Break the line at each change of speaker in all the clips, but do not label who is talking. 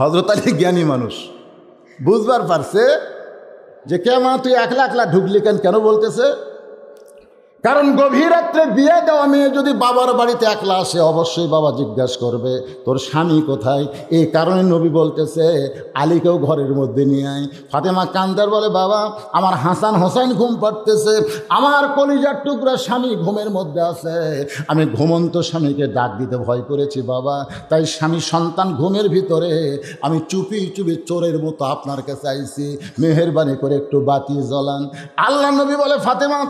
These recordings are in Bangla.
হযরত আলী জ্ঞানী মানুষ, বুঝবার পারছে যে কেমন তুই একলা একলা ঢুকলি কেন বলতেছে, কারণ গভীর রাত্রে বিয়ে দেওয়া মেয়ে যদি বাবার বাড়িতে একলা আসে অবশ্যই বাবা জিজ্ঞাসা করবে তোর স্বামী কোথায়। এই কারণে নবী বলতেছে আলীকেও ঘরের মধ্যে নিয়ে আয়। ফাতেমা কান্দার বলে বাবা আমার হাসান হোসেন ঘুম পাড়তেছে, আমার কলিজার টুকরা স্বামী ঘুমের মধ্যে আছে, আমি ঘুমন্ত স্বামীকে ডাক দিতে ভয় করেছি বাবা, তাই স্বামী সন্তান ঘুমের ভিতরে আমি চুপি চুপি চোরের মতো আপনার কাছে আইছি, মেহেরবানি করে একটু বাতি জ্বলান। আল্লাহ নবী বলে ফাতেমা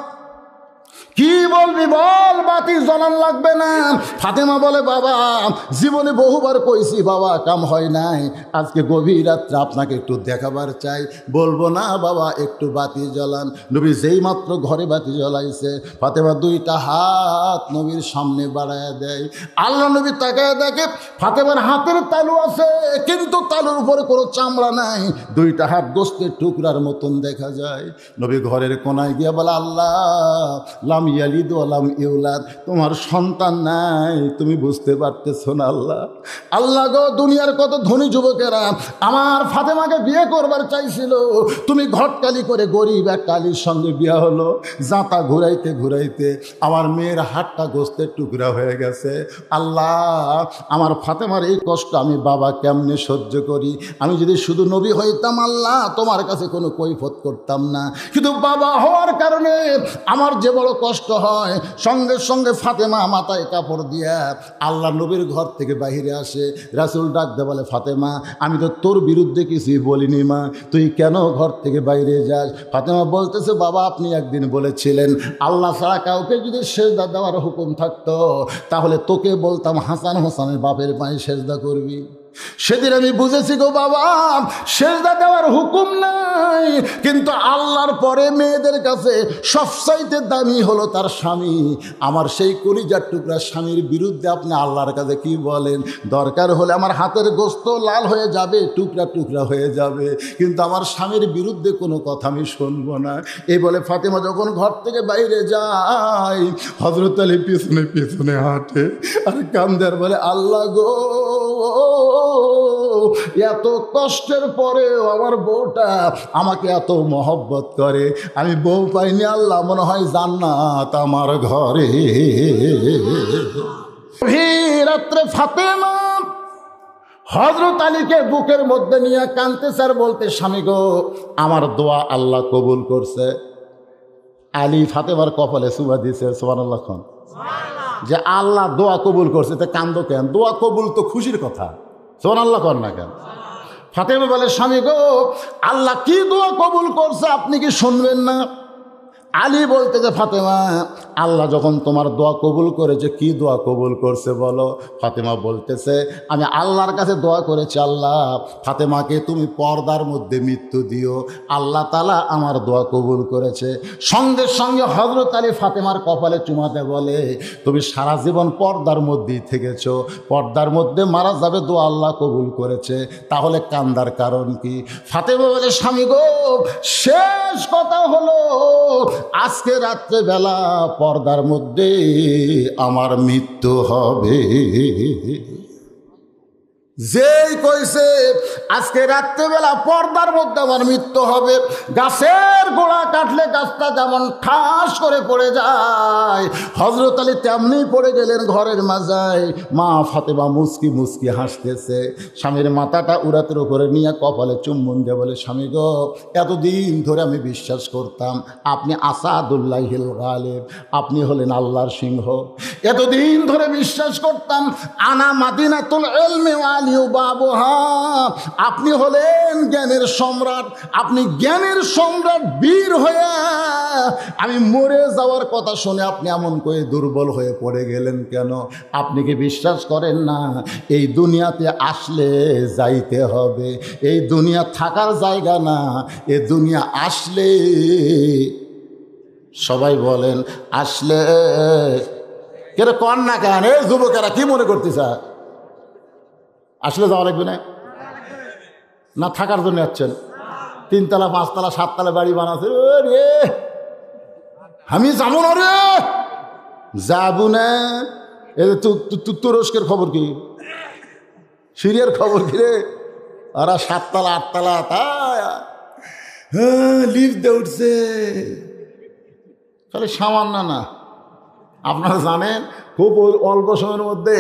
কি বলবি বল, বাতি জ্বলান লাগবে না। ফাতেমা বলে বাবা জীবনে বহুবার কইছি বাবা কাম হয় নাই, আজকে গভীর রাত্রে আপনাকে একটু দেখাবার চাই। বলবো না বাবা একটু বাতি জ্বলান। নবী যেই মাত্র ঘরে বাতি জ্বলাইছে ফাতেমা দুইটা হাত নবীর সামনে বাড়ায় দেয়। আল্লাহ নবী তাকায় দেখে ফাতেমার হাতের তালু আছে কিন্তু তালুর উপরে কোনো চামড়া নাই, দুইটা হাত গোস্তের টুকরার মতন দেখা যায়। নবী ঘরের কোনায় গিয়ে বলে আল্লাহ লাম ইয়ালিদ ওয়া লাম ইউলাদ, তোমার সন্তান নাই তুমি বুঝতে পারতেছো না আল্লাহ। আল্লাহ গো দুনিয়ার কত ধনী যুবকেরা আমার ফাতেমাকে বিয়ে করবার চাইছিল, তুমি ঘটকালি করে গরিব এক কালির সঙ্গে বিয়ে হলো, জাঁতা ঘুরাইতে ঘুরাইতে আমার মেয়ের হাতটা গোস্তের টুকরা হয়ে গেছে। আল্লাহ আমার ফাতেমার এই কষ্ট আমি বাবা কেমনে সহ্য করি। আমি যদি শুধু নবী হইতাম আল্লাহ তোমার কাছে কোনো কৈফত করতাম না, কিন্তু বাবা হওয়ার কারণে আমার যে বড় কষ্ট হয়। সঙ্গে সঙ্গে ফাতেমা মাথায় কাপড় দিয়া আল্লাহ নবীর ঘর থেকে বাহিরে আসে। রাসূল ডাকতে বলে ফাতেমা আমি তো তোর বিরুদ্ধে কিছুই বলিনি মা, তুই কেন ঘর থেকে বাইরে যাস? ফাতেমা বলতেছে বাবা আপনি একদিন বলেছিলেন আল্লাহ ছাড়া কাউকে যদি সেজদা দেওয়ার হুকুম থাকতো তাহলে তোকে বলতাম হাসান হোসেনের বাপের পায়ে সেজদা করবি। সেদিন আমি বুঝেছি গো বাবা সেজদা দেওয়ার হুকুম নাই, কিন্তু আল্লাহর পরে মেয়েদের কাছে সবচাইতে দামি হলো তার স্বামী। আমার সেই কলিজার টুকরা স্বামীর বিরুদ্ধে আপনি আল্লাহর কাছে কি বলেন? দরকার হলে আমার হাতের গোস্ত লাল হয়ে যাবে, টুকরা টুকরা হয়ে যাবে, কিন্তু আমার স্বামীর বিরুদ্ধে কোনো কথা আমি শুনবো না। এই বলে ফাতেমা যখন ঘর থেকে বাইরে যায় হযরত আলী পিছনে পিছনে হাঁটে আর কান্দার বলে আল্লাহ গো এত কষ্টের পরেও আমার বউটা আমাকে এত মহব্বত করে, আমি বউ পাইনি আল্লাহ, মনে হয় জান্নাত আমার ঘরে। রাত্রে ফাতেমা হযরত আলীকে বুকের মধ্যে নিয়ে কাঁদতেছে আর বলতে স্বামী গো আমার দোয়া আল্লাহ কবুল করছে। আলী ফাতেমার কপালে চুমা দিছে সুবহানাল্লাহ খান, যে আল্লাহ দোয়া কবুল করছে, তা কান্দো কেন? দোয়া কবুল তো খুশির কথা, সুবহানাল্লাহ কর না কেন? ফাতেমা বলে স্বামী গো আল্লাহ কি দোয়া কবুল করছে আপনি কি শুনবেন না? আলী বলতে যে ফাতেমা আল্লাহ যখন তোমার দোয়া কবুল করেছে কি দোয়া কবুল করছে বলো? ফাতেমা বলতেছে আমি আল্লাহর কাছে দোয়া করেছি আল্লাহ ফাতেমাকে তুমি পর্দার মধ্যে মৃত্যু দিও, আল্লাহ তাআলা আমার দোয়া কবুল করেছে। সঙ্গে সঙ্গে হযরত আলী ফাতেমার কপালে চুমাতে বলে তুমি সারা জীবন পর্দার মধ্যেই থেকেছো, পর্দার মধ্যে মারা যাবে দোয়া আল্লাহ কবুল করেছে, তাহলে কান্দার কারণ কি? ফাতেমা বলে স্বামী গো শেষ কথা হলো আজকে রাত্রেবেলা পর্দার মধ্যে আমার মৃত্যু হবে। যেই কইছে আজকে রাত্রেবেলা পর্দার মধ্যে আমার মৃত্যু হবে, গাছের গোড়া কাটলে গাছটা যেমন ঠাস করে পড়ে যায় হযরত আলী তেমনি পড়ে গেলেন ঘরের মাজায়। মা ফাতেমা মুচকি মুচকি হাসতেছে, স্বামীর মাথাটা উড়াতের উপরে নিয়ে কপালে চুম্বন দিয়ে বলে স্বামী গো এতদিন ধরে আমি বিশ্বাস করতাম আপনি আসাদুল্লাহিল গালিব, আপনি হলেন আল্লাহর সিংহ। এতদিন ধরে বিশ্বাস করতাম আনা মাদিনাতুল ইলমি ওয়া আলিউ বাবুহা, আপনি হলেন জ্ঞানের সম্রাট, আপনি জ্ঞানের সম্রাট বীর হয়ে আমি মরে যাওয়ার কথা শুনে আপনি এমন করে দুর্বল হয়ে পড়ে গেলেন কেন? আপনি কি বিশ্বাস করেন না এই দুনিয়াতে আসলে যাইতে হবে, এই দুনিয়া থাকার জায়গা না, এ দুনিয়া আসলে সবাই বলেন আসলে কেন কন না কেন? এই যুবকেরা কি মনে করতেছে আসলে যাওয়া লাগবে না? না থাকার জন্য যাচ্ছেন? 3 তলা 5 তলা 7 তলা বাড়ি বানাচ্ছে রে, আমি যাবো না রে, যাবো না। তুরস্কের খবর কি, সিরিয়ার খবর কি রে? ওরা 7 তলা 8 তলা লিফট দিয়ে উঠছে। তাহলে সামান্য না, আপনারা জানেন খুব অল্প সময়ের মধ্যে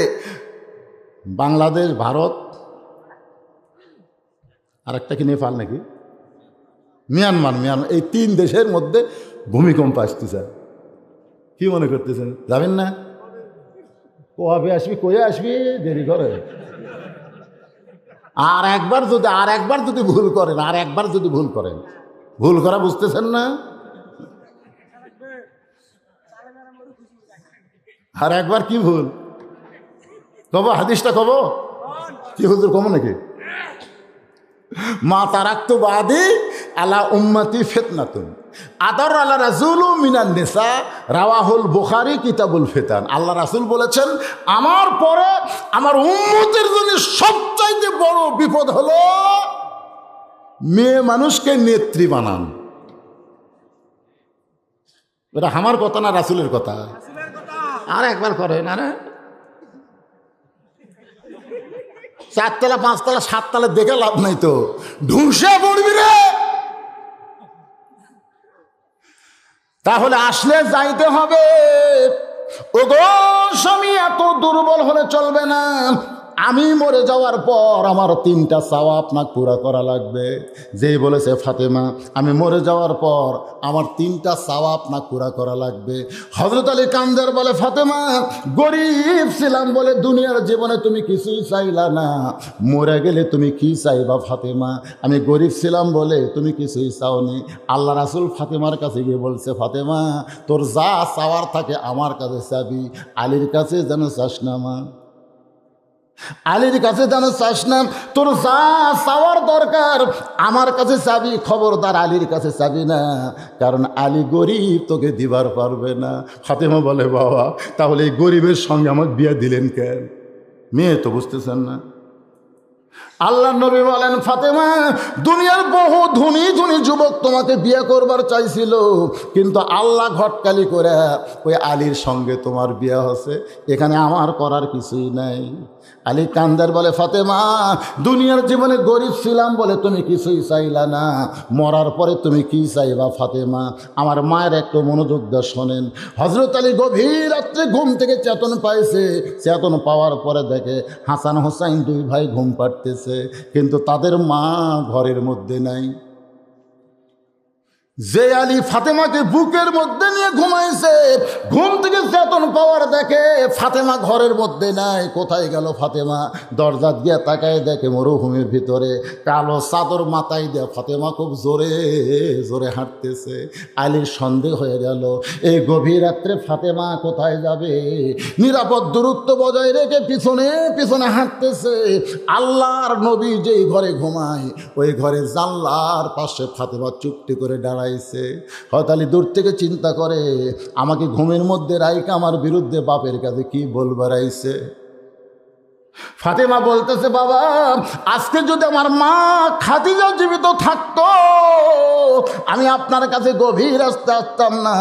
বাংলাদেশ, ভারত, আর একটা কি নেপাল নাকি মিয়ানমার, এই 3 দেশের মধ্যে ভূমিকম্প আসতেছে। কি মনে করতেছেন যাবেন না? কবে আসবি, কয়ে আসবি, দেরি করে। আর একবার যদি ভুল করেন, ভুল করা বুঝতেছেন না? আর একবার কি ভুল কব, হাদিসটা কব কি হুজুর কম নাকি? মা তারাক্তু বাদি আলা উম্মতি ফিতনাতুন আদর আলা রাসূলু মিনান নিসা, রাওয়াহুল বুখারী কিতাবুল ফিতান। আল্লাহ রাসূল বলেছেন, আমার পরে আমার উম্মতের জন্য সবচাইতে বড় বিপদ হলো মেয়ে মানুষকে নেত্রী বানান। এটা আমার কথা না রাসূলের কথা? আর একবার করেন। আরে 4 তলা 5 তলা 7 তলা দেখে লাভ নাই তো, ঢুসে পড়বি রে। তাহলে আসলে যাইতে হবে। ওগো স্বামী, এত দুর্বল হলে চলবে না। আমি মরে যাওয়ার পর আমার 3টা চাওয়া আপনার পুরা করা লাগবে। যেই বলেছে ফাতেমা, আমি মরে যাওয়ার পর আমার 3টা চাওয়া আপনার পুরা করা লাগবে। হযরত আলী কান্দার বলে, ফাতেমা গরিব ছিলাম বলে দুনিয়ার জীবনে তুমি কিছুই চাইলা না, মরে গেলে তুমি কি চাইবা ফাতেমা? আমি গরিব ছিলাম বলে তুমি কিছুই চাওনি। আল্লাহ রাসূল ফাতেমার কাছে গিয়ে বলছে, ফাতেমা তোর যা চাওয়ার থাকে আমার কাছে চাবি, আলীর কাছে যেন চাস না। মা আলীর কাছে যেন চাস না, তোর যা চাওয়ার দরকার আমার কাছে চাবি, খবরদার আলীর কাছে চাবি না, কারণ আলী গরিব, তোকে দিবার পারবে না। ফাতেমা বলে, বাবা তাহলে এই গরিবের সঙ্গে আমার বিয়ে দিলেন কেন? মেয়ে তো বুঝতেছেন না। আল্লাহ নবী বলেন, ফাতেমা দুনিয়ার বহু ধনী ধনী যুবক তোমাকে বিয়ে করবার চাইছিল, কিন্তু আল্লাহ ঘটকালি করে ওই আলীর সঙ্গে তোমার বিয়ে হচ্ছে, এখানে আমার করার কিছুই নাই। আলী কান্দার বলে, ফাতেমা দুনিয়ার জীবনে গরিব ছিলাম বলে তুমি কিছুই চাইলা না, মরার পরে তুমি কি চাইবা ফাতেমা? আমার মায়ের একটু মনোযোগ দিয়ে শোনেন। হযরত আলী গভীর রাত্রে ঘুম থেকে চেতন পাইছে। চেতন পাওয়ার পরে দেখে হাসান হোসাইন 2 ভাই ঘুম পাড়তেছে, কিন্তু তাদের মা ঘরের মধ্যে নাই। যে আলী ফাতেমাকে বুকের মধ্যে নিয়ে ঘুমাইছে, ঘুম থেকে চেতন পাওয়ার দেখে ফাতেমা ঘরের মধ্যে নাই। কোথায় গেল ফাতেমা? দরজা দিয়ে তাকায় দেখে মরুভূমির ভিতরে কালো চাদর মাথায় দিয়ে ফাতেমা খুব জোরে জোরে হাঁটতেছে। আলীর সন্দেহ হয়ে গেল, এই গভীর রাত্রে ফাতেমা কোথায় যাবে? নিরাপদ দূরত্ব বজায় রেখে পিছনে পিছনে হাঁটতেছে। আল্লাহর নবী যেই ঘরে ঘুমায় ওই ঘরে জানলার পাশে ফাতেমা চুপটি করে দাঁড়ায়। হযরত আলী দূর থেকে চিন্তা করে, আমাকে ঘুমের মধ্যে রাইকা আমার বিরুদ্ধে বাপের কাছে কি বলবার আইছে। ফাতেমা বলতেছে, বাবা আজকে যদি আমার মা খাদিজা জীবিত থাকতো আমি আপনার কাছে গভীর রাস্তা আসতাম না,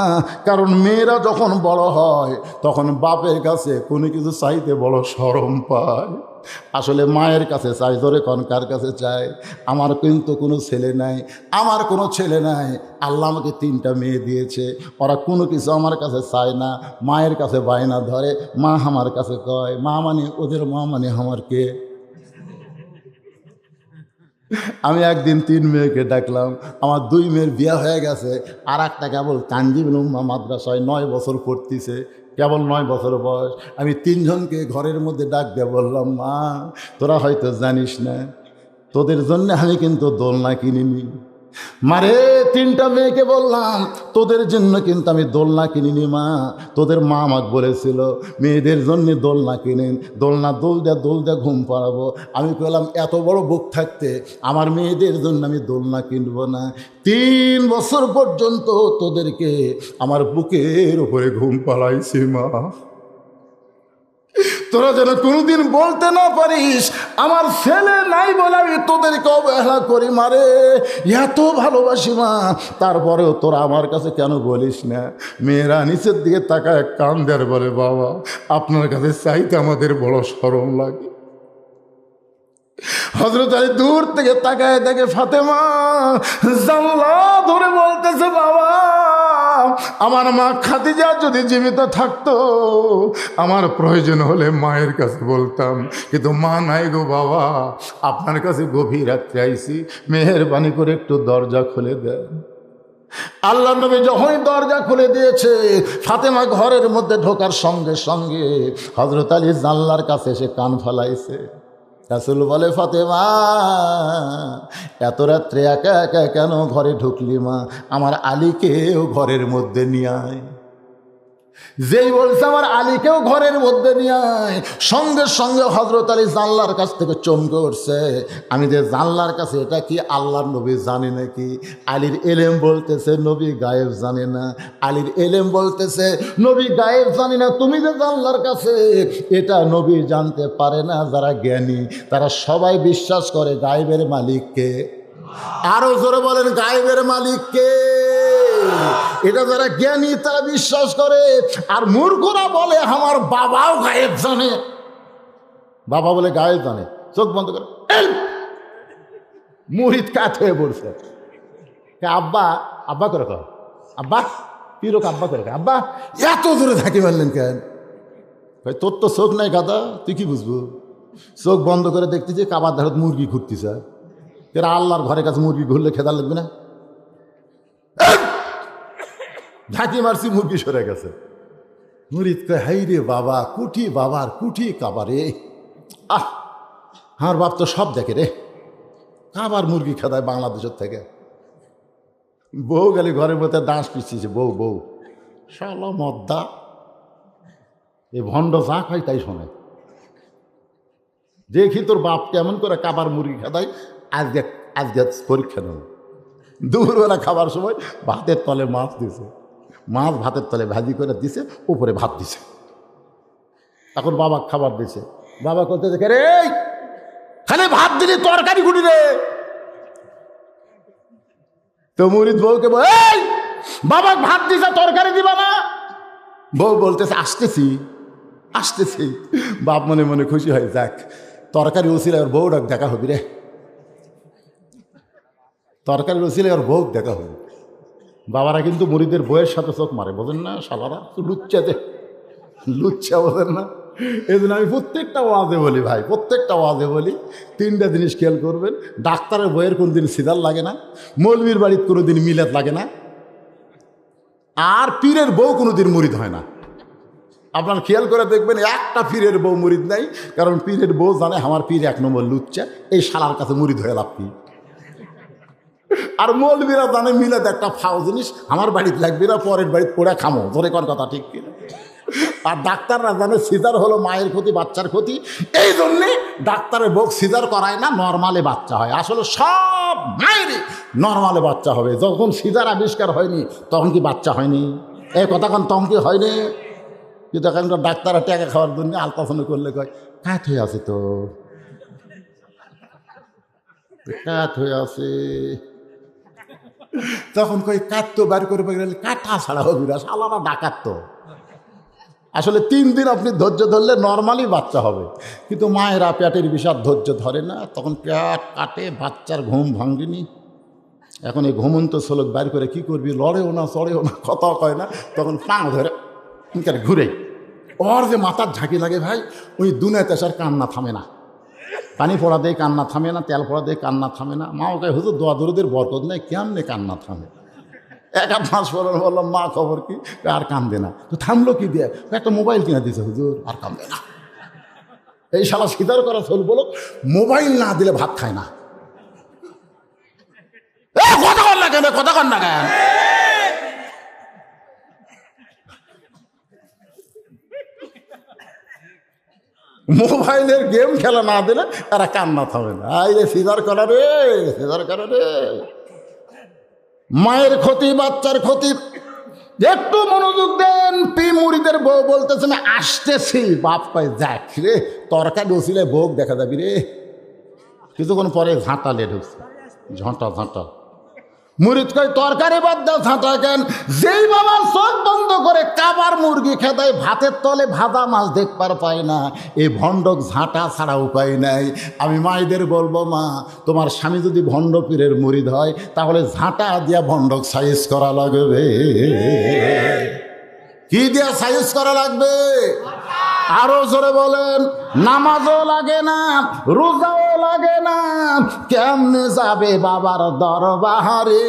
কারণ মেয়েরা যখন বড় হয় তখন বাপের কাছে কোনো কিছু চাইতে বড় শরম পায়। আসলে মায়ের কাছে চাই, ধরে কোন কার কাছে চাই? আমার কিন্তু কোনো ছেলে নাই, আমার কোনো ছেলে নাই। আল্লাহ আমাকে 3টা মেয়ে দিয়েছে, ওরা কোনো কিছু আমার কাছে চায় না, মায়ের কাছে বায়না ধরে। মা আমার কাছে কয়, মা মানে ওদের মা মানে আমার কে? আমি একদিন 3 মেয়েকে ডাকলাম, আমার 2 মেয়ের বিয়ে হয়ে গেছে, আর একটা কেবল তানজিমুল উম্মাহ মাদ্রাসায় 9 বছর পড়তেছে, কেবল 9 বছর বয়স। আমি 3 জনকে ঘরের মধ্যে ডাক দিয়ে বললাম, মা তোরা হয়তো জানিস না, তোদের জন্য আমি কিন্তু দোলনা কিনিনি। মারে 3টা মেয়েকে বললাম, তোদের জন্য কিন্তু আমি দোলনা কিনিনি মা, তোদের মা আমাকে বলেছিল মেয়েদের জন্য দোলনা কিনেন, দোলনা দোল দেয়া ঘুম পাড়াবো। আমি বললাম, এত বড় বুক থাকতে আমার মেয়েদের জন্য আমি দোলনা কিনবো না। 3 বছর পর্যন্ত তোদেরকে আমার বুকের উপরে ঘুম পাড়াইছি মা, তোরা যেন কোনোদিন বলতে না পারিস আমার ছেলে নাই বলে আমি তোদেরকে অবহেলা করি। মারে এত ভালোবাসি মা, তারপরেও তোরা আমার কাছে কেন বলিস না? মেয়েরা নিচের দিকে তাকায় কান্দার বলে, বাবা আপনার কাছে চাইতে আমাদের বড় শরম লাগে। হযরত আলী দূর থেকে তাকায় দেখে ফাতেমা জানলা ধরে বলতেছে, বাবা আমার মা খাদিজা যদি জীবিত থাকতো আমার প্রয়োজন হলে মায়ের কাছে বলতাম, কিন্তু মা নাই গো বাবা, আপনার কাছে গভীর রাত্রে আইছি, মেহেরবানি করে একটু দরজা খুলে দেন। আল্লাহ নবী যখনই দরজা খুলে দিয়েছে, ফাতেমা ঘরের মধ্যে ঢোকার সঙ্গে সঙ্গে হযরত আলী জানলার কাছে এসে কান ফেলাইছে। রাসূল বলে, ফাতেমা এত রাত্রে একা একা কেন ঘরে ঢুকলি মা? আমার আলীকেও ঘরের মধ্যে নিয়ে আয়। যেই বলছে আমার আলীকেও ঘরের মধ্যে নিয়ে আয়, সঙ্গে সঙ্গে হযরত আলী জানলার কাছ থেকে চমকে উঠছে। আমি যে জানলার কাছে, এটা কি আল্লাহর নবী জানে নাকি? আলীর এলেম বলতেছে নবী গায়েব জানে না। আলীর এলেম বলতেছে নবী গায়েব জানে না। তুমি যে জানলার কাছে, এটা নবী জানতে পারে না। যারা জ্ঞানী তারা সবাই বিশ্বাস করে গায়েবের মালিককে। আরো জোরে বলেন, গায়েবের মালিককে। এটা যারা জ্ঞানী তারা বিশ্বাস করে। আর মূর্খরা বলে আমার বাবাও গায়েব জানে। বাবা বলে গায়েব জানে, চোখ বন্ধ করে মুরিদ কাত হয়ে পড়ছে। আব্বা আব্বা করে কর, আব্বা পিরোক আব্বা করে, আব্বা এত দূরে থাকি মারলেন কেন? তোর তো চোখ নাই গাদা, তুই কি বুঝবো? চোখ বন্ধ করে দেখতেছি কাবার ধারত মুরগি ঘুরতেছে। এরা আল্লাহর ঘরের কাছে মুরগি ঘুরলে খেদার লাগবে না? ঝাঁকি মারছি, মুরগি সরে গেছে। মুরিদ কয়, হাই রে বাবা, কুঠি বাবার কুঠি কাবারে। আমার বাপ তো সব দেখে রে, কাবার মুরগি খেদায় বাংলাদেশের থেকে। বউ গেলে ঘরের মধ্যে দাঁশ পিছিয়েছে, বউ বউ শালা মদ্দা, এ ভণ্ড যা খাই তাই শোনে। দেখি তোর বাপ কেমন করে কাবার মুরগি খেদায়, আজকে আজকে পরীক্ষা নেব। দুপুরবেলা খাবার সময় ভাতের তলে মাছ দিছে, মাছ ভাতের তলে ভাজি করে দিছে, উপরে ভাত দিছে। এখন বাবা খাবার দিছে, বাবা করতে দেখে রে খালি ভাত দিলি তরকারি গুটি রে। তো মুরিদ বউকে বল, বাবা ভাত দিছে তরকারি দিবা না? বউ বলতেছে আসতেছি আসতেছি। বাপ মনে মনে খুশি হয়, যাক তরকারি উচিলে ওর বউ ডাক দেখা হবি রে, তরকারি উচিলে ওর বউ দেখা হবে। বাবারা কিন্তু মুরিদের বউয়ের সাথে চোখ মারে, বোঝেন না? শালারা লুচ্চাতে লুচ্চা, বোঝেন না? এই জন্য আমি প্রত্যেকটা ওয়াজে বলি ভাই, প্রত্যেকটা ওয়াজে বলি, তিনটা জিনিস খেয়াল করবেন। ডাক্তারের বইয়ের কোনো দিন সিদার লাগে না, মৌলবীর বাড়ির কোনো দিন মিলাদ লাগে না, আর পীরের বউ কোনো দিন মুরিদ হয় না। আপনার খেয়াল করে দেখবেন একটা পীরের বউ মুরিদ নাই, কারণ পীরের বউ জানে আমার পীর এক নম্বর লুচ্চা, এই শালার কাছে মুরিদ হয়ে লাভ কি? আর মৌলবীরা জানে মিলাদ একটা ফাও জিনিস, আমার বাড়িতে লাগবে না, পরের বাড়িতে পড়ে খামো, ধরে কোন কথা ঠিক কিনা? আর ডাক্তাররা জানে সিজার হলো মায়ের ক্ষতি, বাচ্চার ক্ষতি, এই জন্যে ডাক্তারের বউ সিজার করায় না, নর্মালে বাচ্চা হয়। আসলে সব মায়েরই নর্মালে বাচ্চা হবে। যখন সিজার আবিষ্কার হয়নি তখন কি বাচ্চা হয়নি? এই কথা কোন তখন কি হয়নি? কিন্তু এখানকার ডাক্তাররা টাকা খাওয়ার জন্য আলট্রাসাউন্ড করলে কয় কাঠ হয়ে আছে, তো কাঠ হয়ে আছে, তখন কই কাঠ তো বার করে গেলে কাঠা ছাড়া হবে না, শালারা ডাকাত। তো আসলে 3 দিন আপনি ধৈর্য ধরলে নর্মালি বাচ্চা হবে, কিন্তু মায়েরা পেটের বিষাদ ধৈর্য ধরে না, তখন পেট কাটে, বাচ্চার ঘুম ভাঙেনি। এখন এই ঘুমন্ত ছোলক বার করে কি করবি? লড়েও না, চড়েও না, কথাও কয় না, তখন পাঁ ধরে ঘুরে। ওর যে মাথার ঝাঁকি লাগে ভাই, ওই দুনিয়াতে আসার কান্না থামে না, পানি পড়া দিয়ে কান্না থামে না, তেল পড়া দিয়ে কান্না থামে না। মা ওকে হুজুর দোয়া দরুদের বরকত নেই, কেমনে কান্না থামে? 1 মাস পরে বললাম মা খবর কি? আর কান্দে না। তো থামলো কি দিয়ে? একটা মোবাইল কিনে দিয়েছে হুজুর, আর কান্দে না। এই শালা সিদার করা চল বলো, মোবাইল না দিলে ভাত খায় না। কথা কর না কেন, কথা কর না কেন? মোবাইলের গেম খেলা না দিলে এরা কান্না থামে না। আই রে সিজার করা রে, সিজার করা রে, মায়ের ক্ষতি, বাচ্চার ক্ষতি। একটু মনোযোগ দেন। মুরিদের বউ বলতেছে আমি আসতেছি। বাপ কয় যাক রে, তরকারি উচিলে বউ দেখা যাবি রে। কিছুক্ষণ পরে ঝাঁটা লেট হচ্ছে, ঝাঁটা ঝাঁটা। মুরিদ কই তরকারি বাদ দাও, ঝাঁটা কেন? যেই বাবার চোখ বন্ধ করে কাবার মুরগি খেদায়, ভাতের তলে ভাজা মাছ দেখবার পায় না, এই ভণ্ডক ঝাঁটা ছাড়া উপায় নাই। আমি মায়েদের বলবো, মা তোমার স্বামী যদি ভণ্ড পীরের মুরিদ হয়, তাহলে ঝাঁটা দিয়া ভণ্ডক সাইজ করা লাগবে। কি দিয়া সাইজ করা লাগবে? আরো জোরে বলেন। নামাজও লাগে না, রোজাও লাগে না, কেমনে যাবে বাবার দরবারে?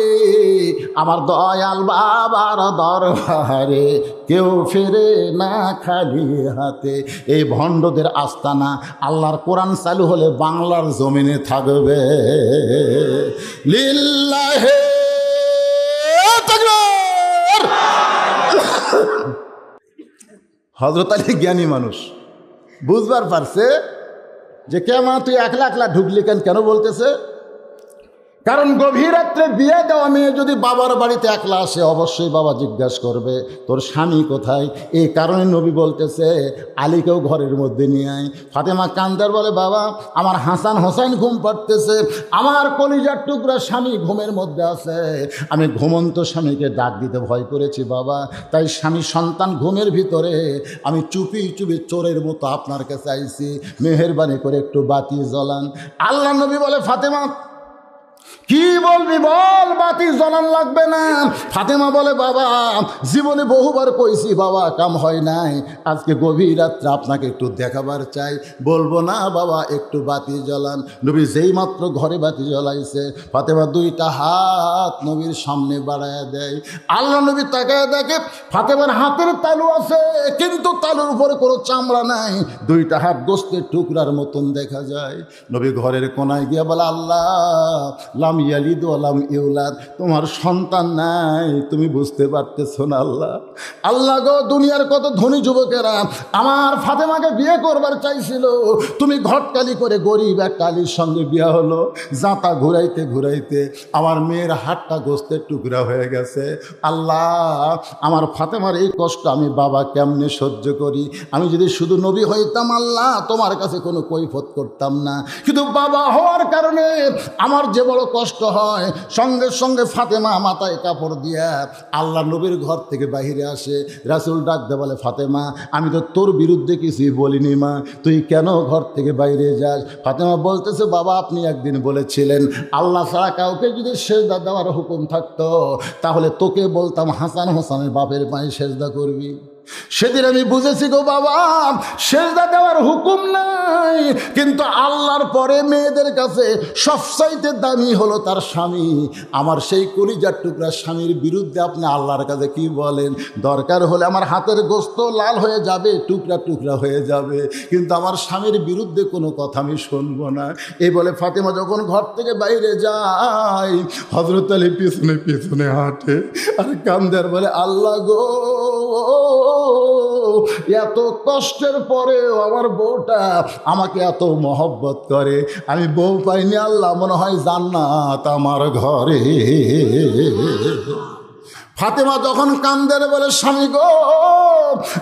আমার দয়াল বাবার দরবারে কেউ ফেরে না খালি হাতে। এই ভণ্ডদের আস্তানা আল্লাহর কোরআন চালু হলে বাংলার জমিনে থাকবে। লিল্লাহে তাকবীর। হযরত আলী জ্ঞানী মানুষ, বুঝবার পারছে যে কেমন তুই একলা একলা ঢুকলি কেন বলতেছে? কারণ গভীর রাত্রে বিয়ে দেওয়া মেয়ে যদি বাবার বাড়িতে একলা আসে, অবশ্যই বাবা জিজ্ঞাসা করবে তোর স্বামী কোথায়। এই কারণে নবী বলতেছে আলীকেও ঘরের মধ্যে নিয়ে আয়। ফাতেমা কান্দার বলে, বাবা আমার হাসান হোসেন ঘুম পাড়তেছে, আমার কলিজার টুকরা স্বামী ঘুমের মধ্যে আছে, আমি ঘুমন্ত স্বামীকে ডাক দিতে ভয় করেছি বাবা, তাই স্বামী সন্তান ঘুমের ভিতরে আমি চুপি চুপি চোরের মতো আপনার কাছে আইছি, মেহেরবানি করে একটু বাতি জ্বলান। আল্লাহ নবী বলে, ফাতেমা কি বলবি বল, বাতি জ্বলান লাগবে না। ফাতেমা বলে, বাবা জীবনে বহুবার কইছি বাবা, কাম হয় নাই, আজকে গভীর রাত্রে আপনাকে একটু দেখাবার চাই। বলবো না বাবা, একটু বাতি জ্বলান। নবী যেই মাত্র ঘরে বাতি জ্বলাইছে, ফাতেমা দুইটা হাত নবীর সামনে বাড়ায় দেয়। আল্লাহ নবী তাকায় দেখে ফাতেমার হাতের তালু আছে, কিন্তু তালুর উপরে কোনো চামড়া নাই, দুইটা হাত গোস্তের টুকরার মতন দেখা যায়। নবী ঘরের কোনায় গিয়ে বলে, আল্লাহ লাম ইয়ালিদ ওয়া লাম ইউলাদ, তোমার সন্তান নাই, তুমি বুঝতে পারতেছো না আল্লাহ। আল্লাহ গো, দুনিয়ার কত ধনী যুবকেরা আমার ফাতেমাকে বিয়ে করবার চাইছিল, তুমি ঘটকালি করে গরিব এক কালির সঙ্গে বিয়ে হলো। জাঁতা ঘুরাইতে ঘুরাইতে আমার মেয়ের হাতটা গোস্তের টুকরা হয়ে গেছে। আল্লাহ আমার ফাতেমার এই কষ্ট আমি বাবা কেমনে সহ্য করি? আমি যদি শুধু নবী হইতাম আল্লাহ, তোমার কাছে কোনো কৈফত করতাম না, কিন্তু বাবা হওয়ার কারণে আমার যে বড় কষ্ট হয়। সঙ্গে সঙ্গে ফাতেমা মাথায় কাপড় দিয়া আল্লাহ নবীর ঘর থেকে বাহিরে আসে। রাসূল ডাক দে বলে, ফাতেমা আমি তো তোর বিরুদ্ধে কিছুই বলিনি মা, তুই কেন ঘর থেকে বাইরে যাস? ফাতেমা বলতেছে, বাবা আপনি একদিন বলেছিলেন আল্লাহ ছাড়া কাউকে যদি সেজদা দেওয়ার হুকুম থাকতো, তাহলে তোকে বলতাম হাসান হোসেনের বাপের পায়ে সেজদা করবি। সেদিন আমি বুঝেছি গো বাবা, সেজদা দেওয়ার হুকুম নাই, কিন্তু আল্লাহর পরে মেয়েদের কাছে সবচাইতে দামি হলো তার স্বামী। আমার সেই কলিজার টুকরা স্বামীর বিরুদ্ধে আপনি আল্লাহর কাছে কি বলেন? দরকার হলে আমার হাতের গোস্ত লাল হয়ে যাবে, টুকরা টুকরা হয়ে যাবে, কিন্তু আমার স্বামীর বিরুদ্ধে কোনো কথা আমি শুনবো না। এই বলে ফাতেমা যখন ঘর থেকে বাইরে যায়, হযরত আলী পিছনে পিছনে হাঁটে আর কান্দার বলে, আল্লাহ গো, এত কষ্টের পরেও আমার বউটা আমাকে এত মহব্বত করে, আমি বউ পাইনি আল্লাহ, মনে হয় জান্নাত আমার ঘরে। ফাতেমা যখন কান্দের বলে, স্বামী গো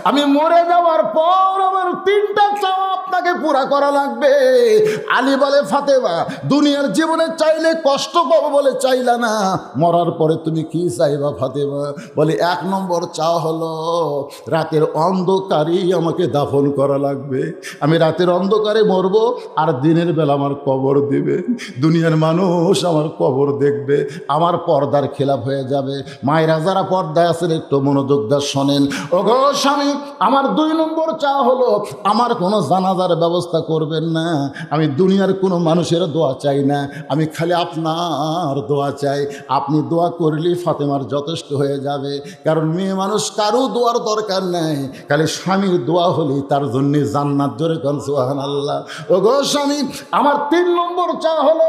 আমি মরে যাওয়ার পর আমার তিনটা চাওয়া আপনাকে পুরা করা লাগবে। আলী বলে, ফাতেমা দুনিয়ার জীবনে চাইলে কষ্ট পাবো বলে চাইলা না, মরার পরে তুমি কি চাইবা? ফাতেমা বলে, এক নম্বর চাওয়া হলো রাতের অন্ধকারেই আমাকে দাফন করা লাগবে, আমি রাতের অন্ধকারে মরব, আর দিনের বেলা আমার কবর দিবে, দুনিয়ার মানুষ আমার কবর দেখবে, আমার পর্দার খেলাপ হয়ে যাবে। মায়েরা যারা পর্দায় আছেন একটু মনোযোগ দিয়ে শোনেন। ওগো স্বামী, আমার দুই নম্বর চাওয়া হলো আমার কোনো জানাজার ব্যবস্থা করবেন না, আমি দুনিয়ার কোনো মানুষের দোয়া চাই না, আমি খালি আপনার দোয়া চাই, আপনি দোয়া করলেই ফাতেমার যথেষ্ট হয়ে যাবে, কারণ মেয়ে মানুষ কারো দোয়ার দরকার নেই, খালি স্বামীর দোয়া হলেই তার জন্য জান্নাত। জোরে কোন সুবহানাল্লাহ। ওগো স্বামী, আমার তিন নম্বর চাওয়া হলো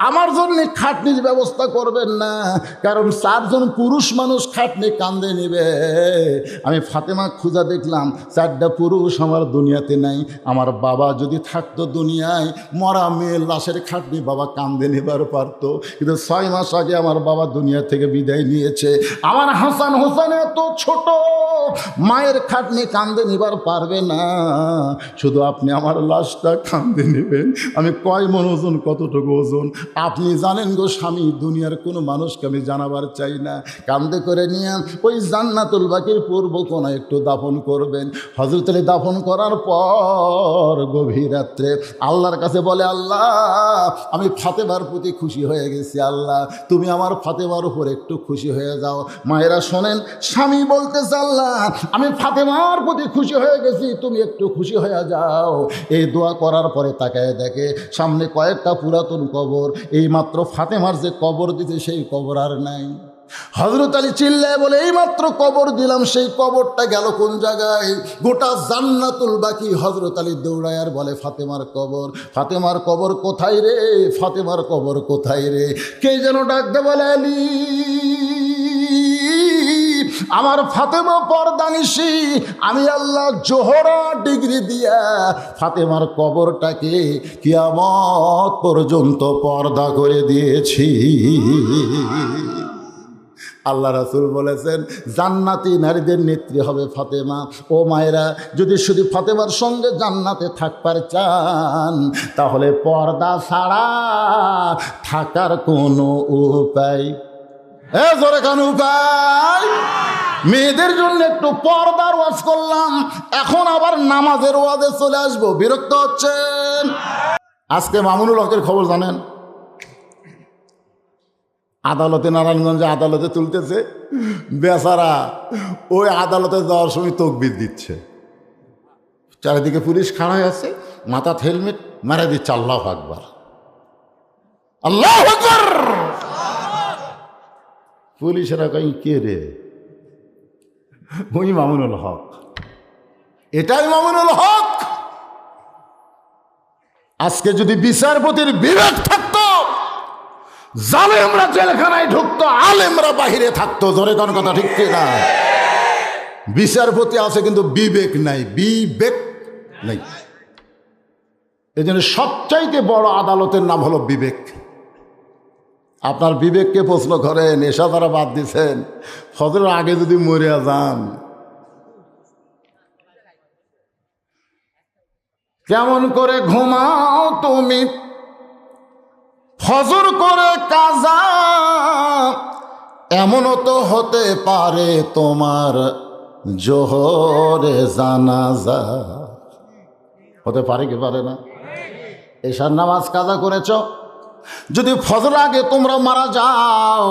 আমার জন্য খাটনির ব্যবস্থা করবেন না, কারণ চারজন পুরুষ মানুষ খাটনি কান্দে নিবে। আমি ফাতেমা খুঁজা দেখলাম চারটা পুরুষ আমার দুনিয়াতে নাই, আমার বাবা যদি থাকতো দুনিয়ায়, মরা মেয়ের লাশের খাটনি বাবা কান্দে নিবার পারতো, কিন্তু 6 মাস আগে আমার বাবা দুনিয়া থেকে বিদায় নিয়েছে। আমার হাসান হোসেন এত ছোট, মায়ের খাটনি কান্দে নিবার পারবে না, শুধু আপনি আমার লাশটা কান্দে নেবেন। আমি কয় মন ওজন, কতটুকু ওজন আপনি জানেন গো স্বামী, দুনিয়ার কোনো মানুষকে আমি জানাবার চাই না। কান্দে করে নিয়ে ওই জান্নাতুল বাকির পূর্ব কোণা একটু দাফন করবেন। হযরত আলী দাফন করার পর গভীর রাত্রে আল্লাহর কাছে বলে, আল্লাহ আমি ফাতেমার প্রতি খুশি হয়ে গেছি, আল্লাহ তুমি আমার ফাতেমার উপর একটু খুশি হয়ে যাও। মায়েরা শোনেন, স্বামী বলতেছে, আল্লাহ আমি ফাতেমার প্রতি খুশি হয়ে গেছি, তুমি একটু খুশি হয়ে যাও। এই দোয়া করার পরে তাকায় দেখে সামনে কয়েকটা পুরাতন কবর, এই মাত্র ফাতেমার যে কবর দিতে সেই কবর আর নাই। হযরত আলী চিল্লায় বলে, এই মাত্র কবর দিলাম, সেই কবরটা গেল কোন জায়গায়? গোটা জান্নাতুল বাকি। হযরত আলী দৌড়ায় আর বলে, ফাতেমার কবর, ফাতেমার কবর কোথায় রে, ফাতেমার কবর কোথায় রে? কে যেন ডাকতে বলে, আলী আমার ফাতেমা পর্দানিশি, আমি আল্লাহ জোহরা ডিগ্রি দিয়া ফাতেমার কবরটাকে কিয়ামত পর্যন্ত পর্দা করে দিয়েছি। আল্লাহ রাসূল বলেছেন, জান্নাতি নারীদের নেত্রী হবে ফাতেমা। ও মায়েরা, যদি শুধু ফাতেমার সঙ্গে জান্নাতে থাকবার চান, তাহলে পর্দা ছাড়া থাকার কোনো উপায়, জোরে কান উপায়। মেয়েদের জন্য একটু পর্দার ওয়াজ করলাম, এখন আবার নামাজের ওয়াজে চলে আসবো। বিরক্ত হচ্ছেন? আজকে মামুনুল হকের খবর জানেন? আদালতে, নারায়ণগঞ্জে আদালতে তুলতেছে, বেচারা ওই আদালতে যাওয়ার সময় তকবির দিচ্ছে, চারিদিকে পুলিশ খাড়া হয়ে আছে, মাথায় হেলমেট মারা দিচ্ছে, আল্লাহু আকবার, আল্লাহু আকবার। পুলিশেরা কই, কে রে? ওই মামুনুল হক, এটাই মামুনুল হক। আজকে যদি বিচারপতির বিবেক থাকতো, জালেমরা জেলখানায় ঢুকতো, আলেমরা বাহিরে থাকতো। জোরে কোন কথা ঠিক না? বিচারপতি আছে কিন্তু বিবেক নাই, বিবেক নাই। এই জন্য সবচাইতে বড় আদালতের নাম হলো বিবেক। আপনার বিবেককে প্রশ্ন করেন, নেশা তারা বাদ দিচ্ছেন, ফজরের আগে যদি মরিয়া যান, কেমন করে ঘুমাও তুমি, ফজর করে কাজা, এমনও তো হতে পারে তোমার জোহরে জানাজা। হতে পারে কি পারে না? এশার নামাজ কাজা করেছ, যদি ফজর আগে তোমরা মারা যাও,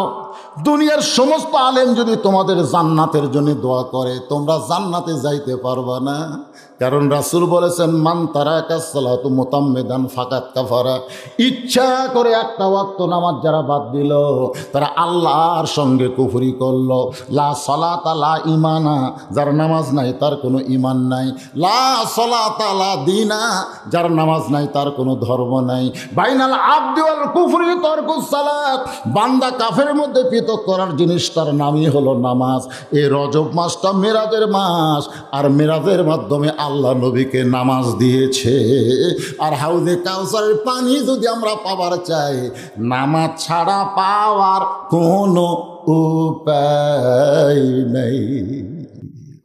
দুনিয়ার সমস্ত আলেম যদি তোমাদের জান্নাতের জন্য দোয়া করে, তোমরা জান্নাতে যাইতে পারবা না। কারণ রাসূল বলেছেন, মান তারাকা সালাতু মুতাম্মিদান ফাকাত কাফারা। ইচ্ছা করে একটা ওয়াক্ত নামাজ যারা বাদ দিল, তারা আল্লাহর সঙ্গে কুফরি করলো। লা সালাতা লা ইমানা, যার নামাজ নাই তার কোনো ইমান নাই। লা সালাতা লা দীনা, যার নামাজ নাই তার কোনো ধর্ম নাই। বাইনাল আবদি ওয়াল কুফরি তারকুস সালাত, বান্দা কাফের মধ্যে পৃথক করার জিনিস তার নামই হলো নামাজ। এই রজব মাসটা মেরাজের মাস, আর মেরাজের মাধ্যমে আল্লাহ নবীকে নামাজ দিয়েছে। আর হাউজে কাউসারের পানি যদি আমরা পাবার চাই, নামাজ ছাড়া পাওয়ার কোনো উপায় নাই,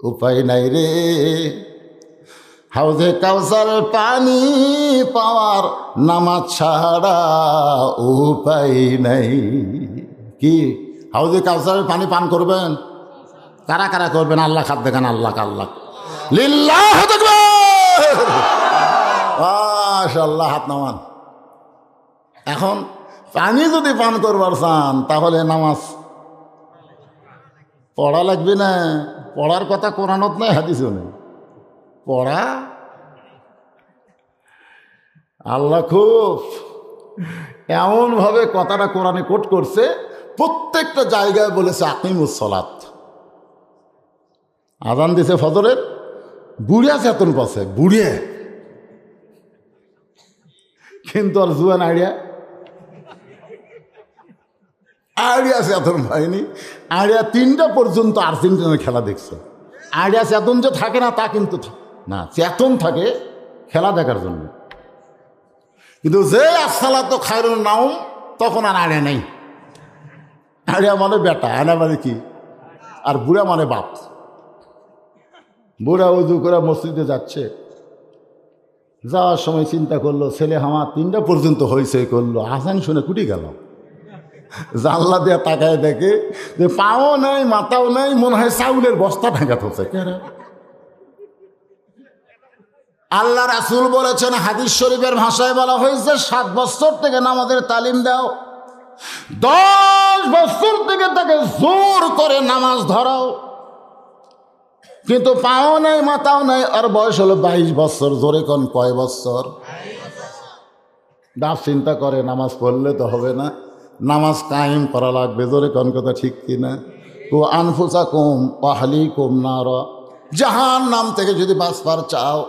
উপায় নাই রে। হাউজে কাউসারের পানি পাওয়ার নামাজ ছাড়া উপায় নাই। কি হাউজে কাউসারের পানি পান করবেন? কারা কারা করবেন? আল্লাহ খাদ দেখান, আল্লাহ আল্লাহ লিল্লাহ তাকবীর, মাশাআল্লাহ, হাত নামান। এখন পানি যদি পান করবার চান, তাহলে নামাজ পড়া লাগবে না। পড়ার কথা কোরআনত নাই, হাদিসও নেই। পড়া আল্লাহ খুব এমনভাবে কথাটা কোরআনে কোট করছে, প্রত্যেকটা জায়গায় বলেছে আকিমুস সালাত। আজান দিছে ফজরের, বুড়িয়া চেতন পাচ্ছে, বুড়িয়ে, কিন্তু আর জুয়ান আড়িয়া চেতন পায়নি। আড়িয়া 3টা পর্যন্ত আর্জেন্টিনার খেলা দেখছে। আড়িয়া চেতন যে থাকে না তা কিন্তু না, চেতন থাকে খেলা দেখার জন্য। কিন্তু যে আসসালাতু খায়রুন নাওম, তখন আর আড়িয়া নেই। আড়িয়া মানে বেটা, আনা মানে কি, আর বুড়া মানে বাপ। বুড়া উজু করে মসজিদে যাচ্ছে, যাওয়ার সময় চিন্তা করলো ছেলে আমার 3টা পর্যন্ত হয়েছে, করলো আজান শুনে কুটি গেল, জানলা দিয়ে তাকায় দেখে যে পাও নাই মাথাও নাই, মনে হয় চাউলের বস্তা ঢাকাত হচ্ছে। কেন? আল্লাহ রাসূল বলেছেন, হাদিস শরীফের ভাষায় বলা হয়েছে 7 বছর থেকে নামাজের তালিম দাও, 10 বছর থেকে তাকে জোর করে নামাজ ধরাও, কিন্তু পাও নাই মাথাও নাই, আর বয়স হলো 22 বছর। জোরে কোন কয় বছর? বাপ চিন্তা করে নামাজ পড়লে তো হবে না, নামাজ কায়েম করা লাগবে। জোরে কোন কথা ঠিক কিনা? কো আনফুসাকুম আহলিকুম নার, জাহান্নাম থেকে যদি বাঁচবার চাও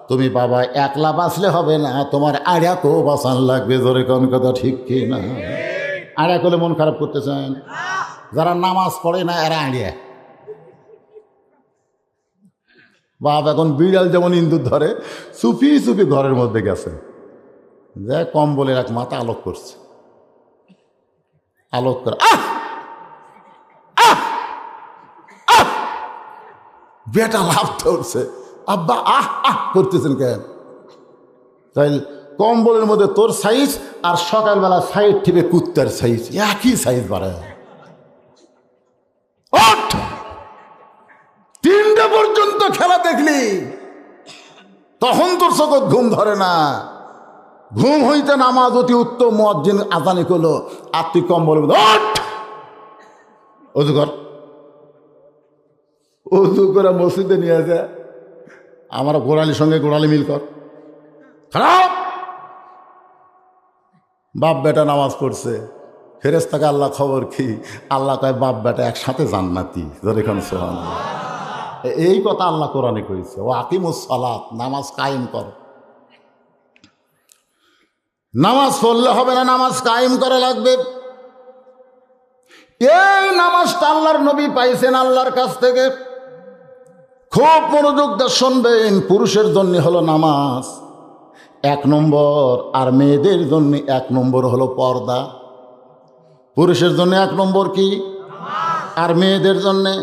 তুমি বাবা একলা বাঁচলে হবে না, তোমার আড়িয়াকেও বাঁচান লাগবে। জোরে কোন কথা ঠিক কিনা? আড়িয়া করলে মন খারাপ করতেছেন? যারা নামাজ পড়ে না এরা আড়িয়া। বাপ এখন বিড়াল যেমন ইন্দুর ধরে, চুপি চুপি ঘরের মধ্যে গেছে, যে কম্বলের এক মাথা আলোক করছে, আলোক করে বেটা লাভ ধরছে, আব্বা আহ আহ করতেছেন কেন? তাই কম্বলের মধ্যে তোর সাইজ আর সকালবেলা সাইড টিপে কুত্তার সাইজ, একই সাইজ বাড়ায়। 3টা পর্যন্ত খেলা দেখলি, তখন তোর চোখত ঘুম ধরে না, ঘুম হইতে নামাজ অতি উত্তম, মুয়াজ্জিন আজানি করলো, আর তুই কম্বলের মধ্যে অজু কর, অজু করে মসজিদে নিয়ে যায়, আমার গোড়ালির সঙ্গে গোড়ালি মিল কর। খারাপ বাপ বেটা নামাজ পড়ছে, ফেরেশতাকে আল্লাহ খবর কি? আল্লাহ কয় বাপ বেটা একসাথে জান্নাতি। যেখানে সুবহানাল্লাহ, এই কথা আল্লাহ কোরআনে কইছে, ও আকিমুস সালাত, নামাজ কায়েম কর। নামাজ পড়লে হবে না, নামাজ কায়েম করা লাগবে। এই নামাজটা আল্লাহর নবী পাইছেন আল্লাহর কাছ থেকে। খুব মনোযোগ দিয়ে শুনবেন, পুরুষের জন্য হলো নামাজ 1 নম্বর, আর মেয়েদের জন্য 1 নম্বর হলো পর্দা। পুরুষের জন্য 1 নম্বর কি? আর মেয়েদের জন্যে।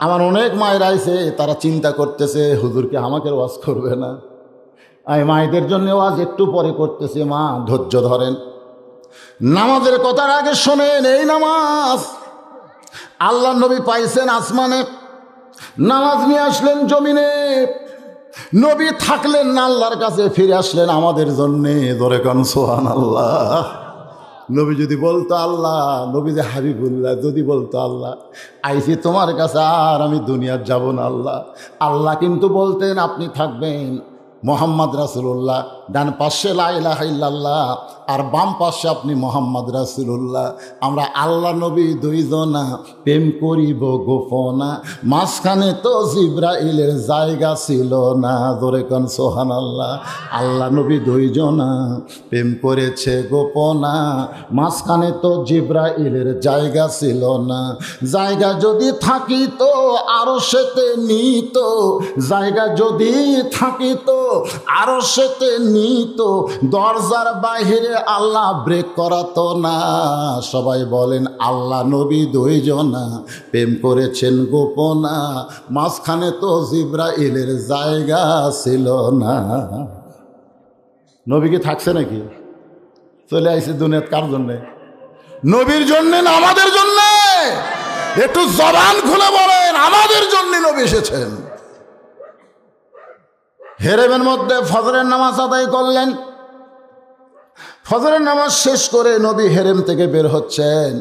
আমার অনেক মায়ের আইছে, তারা চিন্তা করতেছে হুজুরকে আমাকে ওয়াজ করবে না। আমি মায়েদের জন্য ওয়াজ একটু পরে করতেছি, মা ধৈর্য ধরেন। নামাজের কথার আগে শোনেন, এই নামাজ আল্লাহ নবী পাইছেন আসমানে, নামাজ নিয়ে আসলেন জমিনে, নবী থাকলেন না, আল্লাহর কাছে ফিরে আসলেন আমাদের জন্যে। ধরে কোন সুবহানাল্লাহ। নবী যদি বলতো আল্লাহ, নবী যে হাবিবুল্লাহ যদি বলতো আল্লাহ আইছি তোমার কাছে, আর আমি দুনিয়ার যাব না আল্লাহ, আল্লাহ কিন্তু বলতেন আপনি থাকবেন মোহাম্মদ রাসূলুল্লাহ, ডান পাশে লা ইলাহা ইল্লাল্লাহ, আর বাম পাশে আপনি মোহাম্মদ রাসূলুল্লাহ। আমরা আল্লাহ নবী 2 জনা প্রেম করিব গোপনা, মাঝখানে তো জিবরাইলের জায়গা ছিল না। জোরে কোন সুবহানাল্লাহ। আল্লাহ নবী 2 জনা প্রেম করেছে গোপনা, মাঝখানে তো জিবরাইলের জায়গা ছিল না। জায়গা যদি থাকিত আরশেতে নিত, জায়গা যদি থাকিত আরশেতে নিত, দরজার বাহিরে আল্লাহ ব্রেক করাতো না। সবাই বলেন আল্লাহ নবী 2 জনা প্রেম করেছেন গোপনা, মাঝখানে তো জিবরাইলের জায়গা ছিল না। নবী কি থাকছে নাকি? চলে আইছে দুনিয়াত কার জন্যে? নবীর জন্যে না আমাদের জন্যে? একটু জবান খুলে বলেন, আমাদের জন্য নবী এসেছেন। হেরেমের মধ্যে ফজরের নামাজ আদায় করলেন, ফজরের নামাজ শেষ করে নবী হেরেম থেকে বের হচ্ছেন।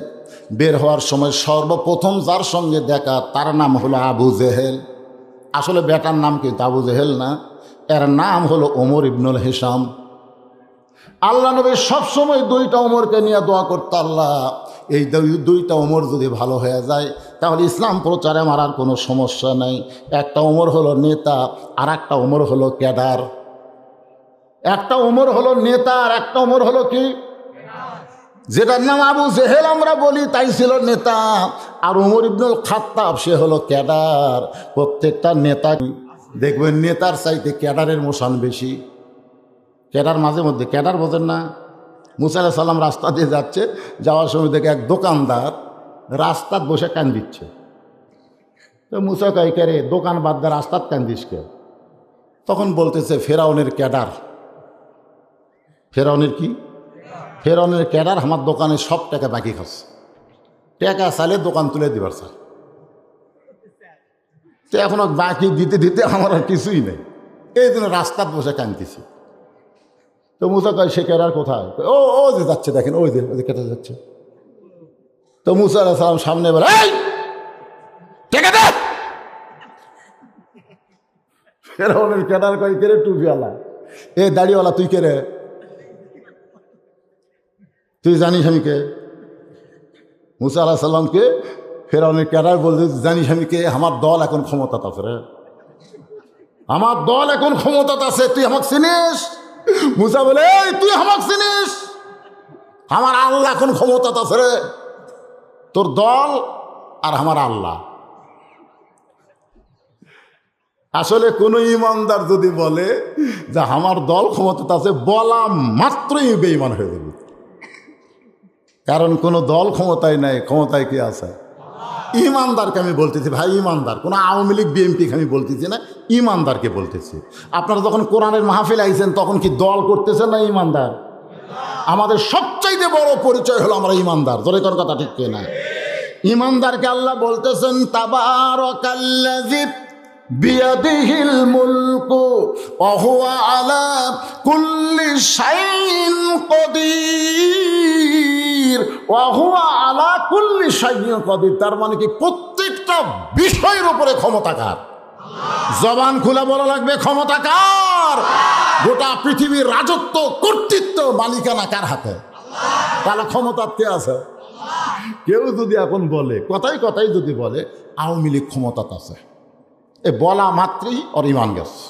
বের হওয়ার সময় সর্বপ্রথম যার সঙ্গে দেখা তার নাম হলো আবু জেহেল। আসলে বেটার নাম কিন্তু আবু জেহেল না, এর নাম হলো ওমর ইবনুল হিসাম। আল্লাহ নবী সবসময় 2টা ওমরকে নিয়ে দোয়া করতো, আল্লাহ এই 2টা ওমর যদি ভালো হয়ে যায় তাহলে ইসলাম প্রচারে আমার আর কোনো সমস্যা নাই। একটা ওমর হলো নেতা, আর একটা ওমর হলো ক্যাডার। একটা ওমর হলো নেতা, আর একটা ওমর হলো কি? যেটার নাম আবু জেহেল আমরা বলি তাই ছিল নেতা, আর ওমর ইবনুল খাত্তাব সে হলো ক্যাডার। প্রত্যেকটা নেতা দেখবেন নেতার চাইতে ক্যাডারের মোশান বেশি। ক্যাডার মাঝে মধ্যে, ক্যাডার বোঝেন না? মুসা আলাইহিস সালাম রাস্তা দিয়ে যাচ্ছে, যাওয়ার সময় দেখে এক দোকানদার রাস্তার বসে কান দিচ্ছে। তো মুসা কয়, কে রে দোকান বাদ দে রাস্তাত কান্দিস কে? তখন বলতেছে ফেরাউনের ক্যাডার। ফেরাউনের কি? ফেরাউনের ক্যাডার আমার দোকানে সব টাকা বাকি খাচ্ছে, টাকা চাইলে দোকান তুলে দিবার স্যার। তো এখনো বাকি দিতে দিতে আমার আর কিছুই নেই, এই জন্য রাস্তাত বসে কাঁদতেছি। তো মুসা কয়, সে ক্যাডার কোথায়? ও ও যে যাচ্ছে, দেখেন ওই যে কেটে যাচ্ছে। তো মুসা আলাইহিস সালাম সামনে বলে, এই টাকা দে। ফেরাউনের ক্যাডার কয়, কে রে টুপিওয়ালা, এ দাড়িওয়ালা, তুই কে রে? তুই জানিস আমি কে? মুসা আলাইহিস সালামকে ফেরাউনের ক্যাডার বলতে, জানিস আমি কে? আমার দল এখন ক্ষমতাতে আছে রে, আমার দল এখন ক্ষমতাতে আছে, তুই আমাকে চিনিস? মুসা বলে, এই তুই আমাকে চিনিস? আমার আল্লাহ এখন ক্ষমতাতে আছে রে, তোর দল আর আমার আল্লাহ। আসলে কোন ইমানদার যদি বলে যে আমার দল ক্ষমতাতে আছে, বলা মাত্রই বেঈমান হয়ে যাবে। কারণ কোন দল ক্ষমতায় নাই, ক্ষমতায় কি আছে? ইমানদারকে আমি বলতেছি ভাই, ইমানদার, কোনো আওয়ামী লীগ বিএনপিকে আমি বলতেছি না, ইমানদারকে বলতেছি। আপনারা যখন কোরআনের মাহফিল আইছেন তখন কি দল করতেছেন না ইমানদার? আমাদের সবচাইতে বড় পরিচয় হলো আমরা ইমানদার। জোরে কোন কথা ঠিক কিনা? ইমানদারকে আল্লাহ বলতেছেন, তাবারাকাল্লাযী বিয়াদিহিল মুলকু ওয়া হুয়া আলা কুল্লি শাইইন কাদির। ওয়া হুয়া আলা কুল্লি শাইইন কাদির, তার মানে কি প্রত্যেকটা বিষয়ের উপরে ক্ষমতাকার। জবান খুলে বলা লাগবে ক্ষমতাকার। গোটা পৃথিবীর রাজত্ব, কর্তৃত্ব, মালিকানা কার হাতে? তাহলে ক্ষমতা কে আছে? কেউ যদি এখন বলে, কথাই কথাই যদি বলে আওয়ামী লীগ ক্ষমতাতে আছে, এ বলা মাত্রই ওর ইমান গেছে।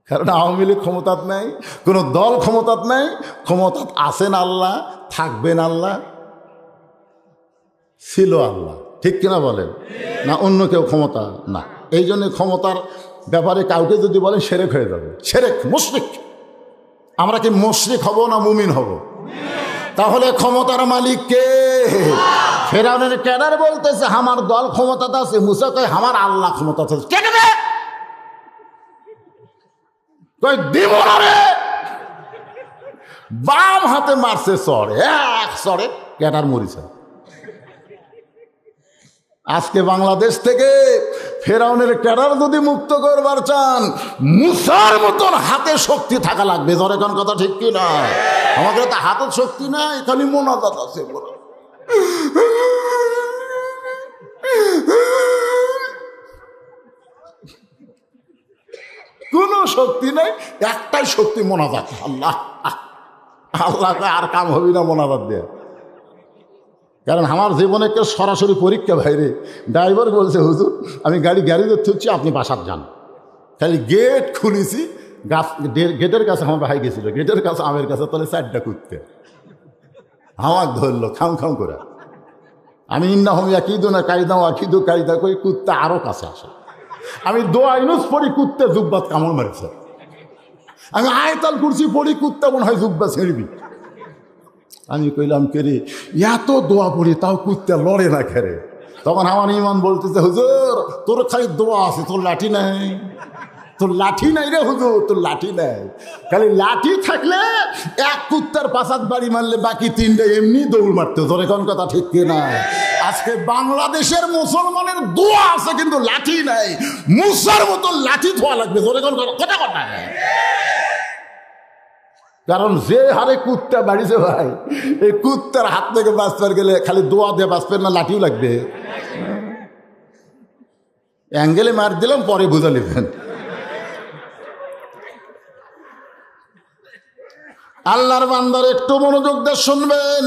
কারণ আওয়ামী লীগ ক্ষমতাত নাই, কোনো দল ক্ষমতাত নাই। ক্ষমতাত আছেন আল্লাহ, থাকবেন আল্লাহ, ছিল আল্লাহ। ঠিক কিনা বলেন? না অন্য কেউ ক্ষমতা না। এই জন্য ক্ষমতার ব্যাপারে কাউকে যদি বলেন শিরক হয়ে যাবে, শিরক, মুশরিক। আমরা কি মুশরিক হব না মুমিন হব? তাহলে ক্ষমতার মালিক কে? ফেরাউনের ক্যাডার বলতেছে আমার দল ক্ষমতাতে আছে। মুসা কয় আমার আল্লাহ ক্ষমতাতে আছে। কে দেবে? কই দিব না রে। বাম হাতে মারছে চড়ে, এক চড়ে ক্যাডার মরিছে। আজকে বাংলাদেশ থেকে ফেরাউনের ক্যাডার যদি মুক্ত করবার চান, মুসার মতন হাতে শক্তি থাকা লাগবে। ধরে কোন কথা ঠিক কি না? আমাদের তো হাতের শক্তি নাই, খালি মোনাজাত আছে। কোন শক্তি নাই, একটাই শক্তি মোনাজাত। আল্লাহ আল্লাহ আর কাম হবি না মোনাজাত দিয়ে। কারণ আমার জীবনে কেউ সরাসরি পরীক্ষা বাইরে ড্রাইভার বলছে, হুজুর আমি গাড়িতে থুচ্ছি, আপনি বাসার যান। খালি গেট খুলেছি, গেটের কাছে আমার ভাই গেছিল, গেটের কাছে আমের কাছে তাহলে 4টা কুত্তে আমার ধরলো খাম খাম করে। আমি ইন্না হমি আকিদু না কায়দাও আকিদু কায়দা করি, কুত্তা আরও কাছে আসে। আমি দোয়া ইনুস পড়ি, কুত্তে জুব্বাত কামড় মারেছে। আমি আয়তাল কুরসি পড়ি, কুত্তা মনে হয় জুব্বা ছেড়বি। আমি কইলাম কেরে এত দোয়া পড়ি তাও কুত্তা লড়ে না খেরে। তখন আমার ইমান বলতেছে, হুজুর তোর খালি দোয়া আছে, তোর লাঠি নাই। তোর লাঠি নাই রে হুজুর, তোর লাঠি নাই। খালি লাঠি থাকলে এক কুত্তার 5 বাড়ি মারলে বাকি 3টে এমনি দৌড় মারতে। ধরে কোন কথা ঠিক কিনা? আজকে বাংলাদেশের মুসলমানের দোয়া আছে কিন্তু লাঠি নাই। মুসার মতো লাঠি ধোয়া লাগবে। ধরে কোন কথা কথা। কারণ যে হারে কুত্তা বাড়িছে ভাই, এই কুত্তার হাত থেকে বাঁচতে গেলে খালি দোয়া দিয়ে বাঁচবেন না, লাঠিও লাগবে। অ্যাঙ্গেলে মার দিলাম, পরে বুঝা নেবেন। আল্লাহর বান্দার একটু মনোযোগ দিয়ে শুনবেন।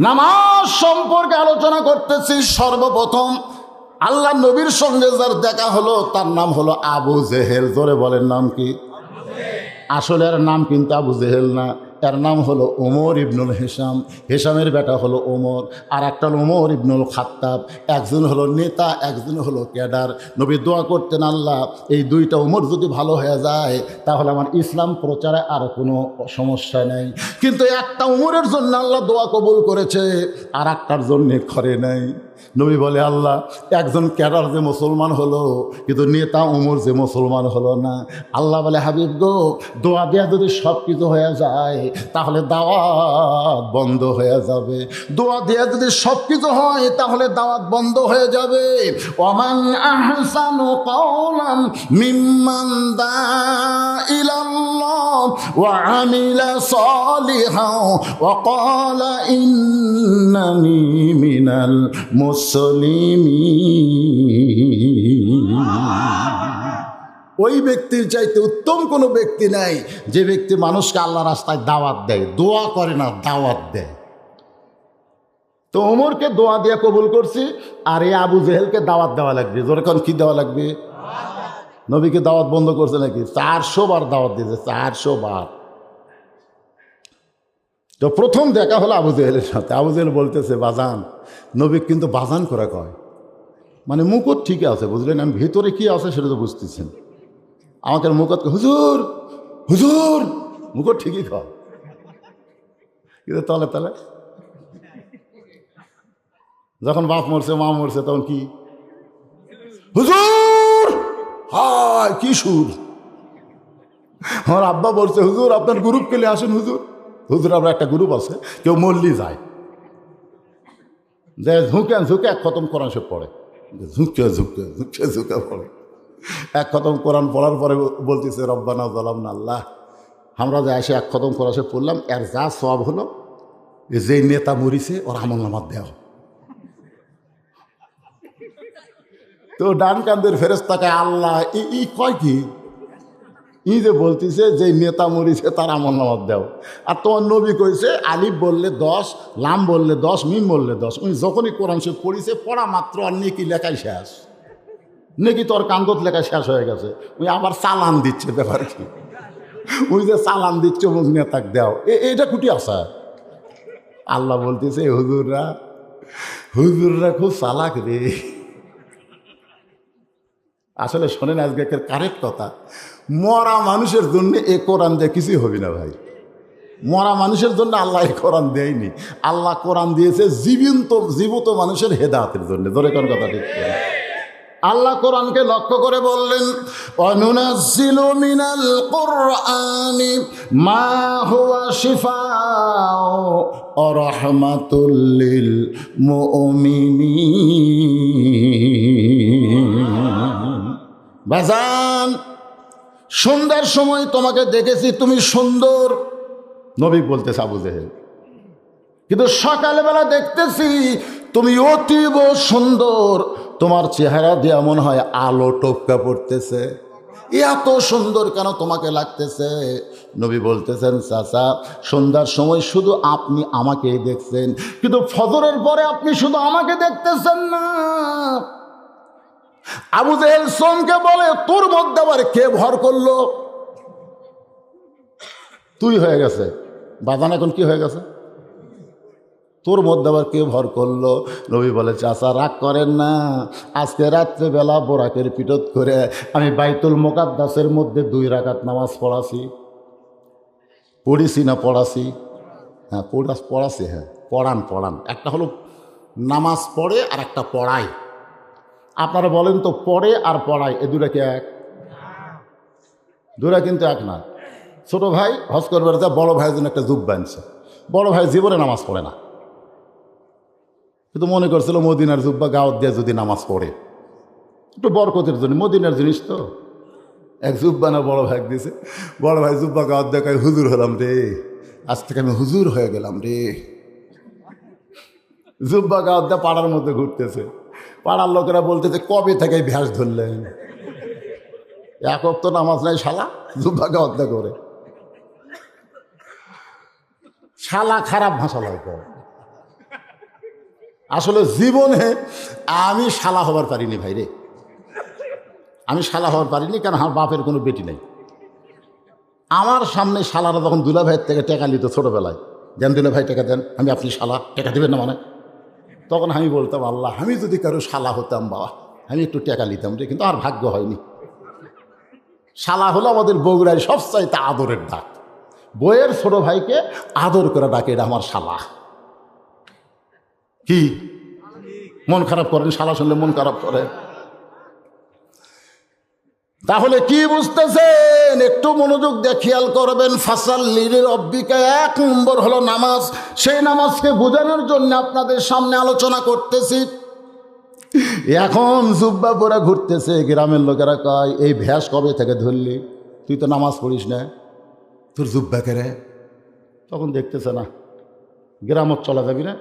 নামাজ সম্পর্কে আলোচনা করতেছি। সর্বপ্রথম আল্লাহ নবীর সঙ্গে যার দেখা হলো তার নাম হলো আবু জেহেল। জোরে বলেন নাম কি? আসলে এর নাম কিন্তু আবু জেহেল না, এর নাম হলো ওমর ইবনুল হিসাম। হিসামের বেটা হলো ওমর, আর একটা ওমর ইবনুল খাত্তাব। একজন হলো নেতা, একজন হলো ক্যাডার। নবী দোয়া করতেন, আল্লাহ এই 2টা ওমর যদি ভালো হয়ে যায় তাহলে আমার ইসলাম প্রচারে আর কোনো সমস্যা নেই। কিন্তু একটা ওমরের জন্য আল্লাহ দোয়া কবুল করেছে, আর একটার জন্যে করে নাই। নবী বলে, আল্লাহ, একজন ক্যাডার যে মুসলমান হলো, কিন্তু নেতা উমর যে মুসলমান হলো না। আল্লাহ বলে, হাবিব গো, দোয়া দেয়া যদি সব কিছু হয়ে যায় তাহলে দাওয়াত বন্ধ হয়ে যাবে। দোয়া দেয়া যদি সব কিছু হয় তাহলে দাওয়াত বন্ধ হয়ে যাবে। ওমান আহসানু কাওলান মিম্মান দা ইলাল্লাহ ওয়া আমিলা সালিহান ওয়া ক্বালা ইন্নানি মিনাল মুসলিমিন। ওই ব্যক্তির চাইতে উত্তম কোনো ব্যক্তি নাই যে ব্যক্তি মানুষকে আল্লাহ রাস্তায় দাওয়াত দেয়, দোয়া করে না, দাওয়াত দেয়। তো ওমরকে দোয়া দিয়ে কবুল করছি, আর এই আবু জেহেলকে দাওয়াত দেওয়া লাগবে। জোরে কোন কি দেওয়া লাগবে? নবীকে দাওয়াত বন্ধ করছে নাকি? 400 বার দাওয়াত দিয়েছে, 400 বার। তো প্রথম দেখা হলো আবু জেহেলের সাথে। আবু জেহেল বলতেছে, বাজান, নবী কিন্তু বাজান করে কয়, মানে মুকুট ঠিক আছে, বুঝলেন, আমি ভিতরে কি আছে সেটা তো বুঝতেছেন। আমাকে মুকুট, হুজুর হুজুর, মুকুট ঠিকই কয়, কিন্তু তলে তলে যখন বাপ মরছে, মা মরছে, তখন কি হুজুর, হায় কি সুর। আমার আব্বা বলছে, হুজুর আপনার গ্রুপ কেলে আসেন হুজুর। হুজুর আমরা একটা গ্রুপ আছে, কেউ মল্লি যায়, যে ঝুঁকে ঝুঁকে এক খতম কোরআন সে পড়ে, ঝুঁকে ঝুঁকে ঝুঁকে ঝুঁকে পড়ে। এক খতম কোরআন পড়ার পরে বলতেছে, রব্বানা যালামনা, আল্লাহ, আমরা যে এসে এক খতম কোরআন সে পড়লাম, এর যা সওয়াব হলো যেই নেতা মরিছে ওর আমলনামা দেওয়া। তো ডান কান্দের ফেরেশতাকে আল্লাহ ই কয় কি, ই যে বলতেছে যে নেতা মরিছে তার আমলনামা দেও। আর তোমার নবী কইছে আলিফ বললে 10, লাম বললে 10, মিম বললে 10। উনি যখনই কোরআন শরীফ পড়িছে, পড়া মাত্র আর নেকি লেখাই শেষ, নেকি তোর কান্দত লেখা শেষ হয়ে গেছে। উনি আবার চালান দিচ্ছে, ব্যাপার কি, ওই যে চালান দিচ্ছে অমুক নেতাক দেও, এইটা কুটি আসা। আল্লাহ বলতেছে, হুজুররা খুব চালাক রে। আসলে শোনেন, আজকে কারেক্ট কথা, মরা মানুষের জন্য এ কোরআন দিয়ে কিছুই হবে না ভাই। মরা মানুষের জন্য আল্লাহ এই কোরআন দেয়নি। আল্লাহ কোরআন দিয়েছে জীবিত মানুষের হেদায়েতের জন্য। ধরে কোন কথা ঠিক করে আল্লাহ কোরআনকে লক্ষ্য করে বললেন, অনুনাজ্জিলু মিনাল কুরআনি মা হুয়া শিফাউ ওয়া রাহমাতুল লিল মুমিনিন। বাজান, সন্ধ্যার সময় তোমাকে দেখেছি, তুমি সুন্দর, নবী বলতেছে আবু জেহেল, কিন্তু সকালবেলা দেখতেছি তুমি অতীব সুন্দর, তোমার চেহারা দিয়ে মনে হয় আলো টপকা পড়তেছে, এত সুন্দর কেন তোমাকে লাগতেছে? নবী বলতেছেন, চাচা, সন্ধ্যার সময় শুধু আপনি আমাকেই দেখছেন, কিন্তু ফজরের পরে আপনি শুধু আমাকে দেখতেছেন না। আবু জেহেল সোমকে বলে, তোর মধ্যে আবার কে ভর করলো? তুই হয়ে গেছে বাজান, এখন কি হয়ে গেছে? তোর মধ্যে আবার কে ভর করলো? নবী বলে, চাচা রাগ করেন না, আজকে রাত্রেবেলা বোরাকের পিটত করে আমি বাইতুল মুকাদ্দাসের মধ্যে 2 রাকাত নামাজ পড়াছি। পড়েছি না পড়াছি? হ্যাঁ পড়াছি, হ্যাঁ পড়ান। একটা হলো নামাজ পড়ে আর একটা পড়ায়। আপনারা বলেন তো, পড়ে আর পড়ায় এ দুটা কি এক? দুটা কিন্তু এক না। ছোট ভাই হজ করবার যা, বড় ভাইয়ের জন্য একটা জুব্বা আনছে। বড় ভাই জীবনে নামাজ পড়ে না, কিন্তু মনে করছিল মদিনার জুব্বা গাওয়াত দিয়ে যদি নামাজ পড়ে একটু বরকতের জন্য, মদিনার জিনিস তো। এক জুব্বা না বড় ভাই দিয়েছে, বড় ভাই জুব্বা গাওয়াত দেখায়, হুজুর হলাম রে, আজ থেকে আমি হুজুর হয়ে গেলাম রে। জুব্বা গাওয়াত দিয়ে পাড়ার মধ্যে ঘুরতেছে, পাড়ার লোকেরা বলতেছে, কবে থেকে ভ্যাস ধরলেন? এক ওয়াক্ত নামাজ নাই শালা, জুব্বা গাওয়াত দিয়ে করে। শালা খারাপ ভাষা লাগে। আসলে জীবনে আমি শালা হবার পারিনি ভাই রে, আমি শালা হবার পারিনি, কারণ আমার বাপের কোনো বেটি নেই। আমার সামনে শালারা যখন দুলা ভাইয়ের থেকে টাকা নিত ছোটোবেলায়, দেন দুলা ভাই টাকা দেন, আমি আপনি শালা টাকা দেবেন না মানে, তখন আমি বলতাম, আল্লাহ আমি যদি কারো শালা হতাম বাবা, আমি একটু টাকা নিতাম রে, কিন্তু আর ভাগ্য হয়নি। শালা হলো আমাদের বগুড়ায় সবচাইতে আদরের ডাক। বইয়ের ছোট ভাইকে আদর করে ডাকে, এটা আমার শালা। কি মন খারাপ করেন, শালা শুনলে মন খারাপ করে। তাহলে কি বুঝতেছেন? একটু মনোযোগ দিয়ে খেয়াল করবেন। ফাসাল্লি লিরাব্বিকা, 1 নম্বর হলো নামাজ। সেই নামাজকে বোঝানোর জন্য আপনাদের সামনে আলোচনা করতেছি। এখন জুব্বা পরে ঘুরতেছে, গ্রামের লোকেরা কয় এই ভ্যাস কবে থেকে ধরলি? তুই তো নামাজ পড়িস না, তোর জুব্বা কেরে? তখন দেখতেছে না গ্রামত চলা যাবি না,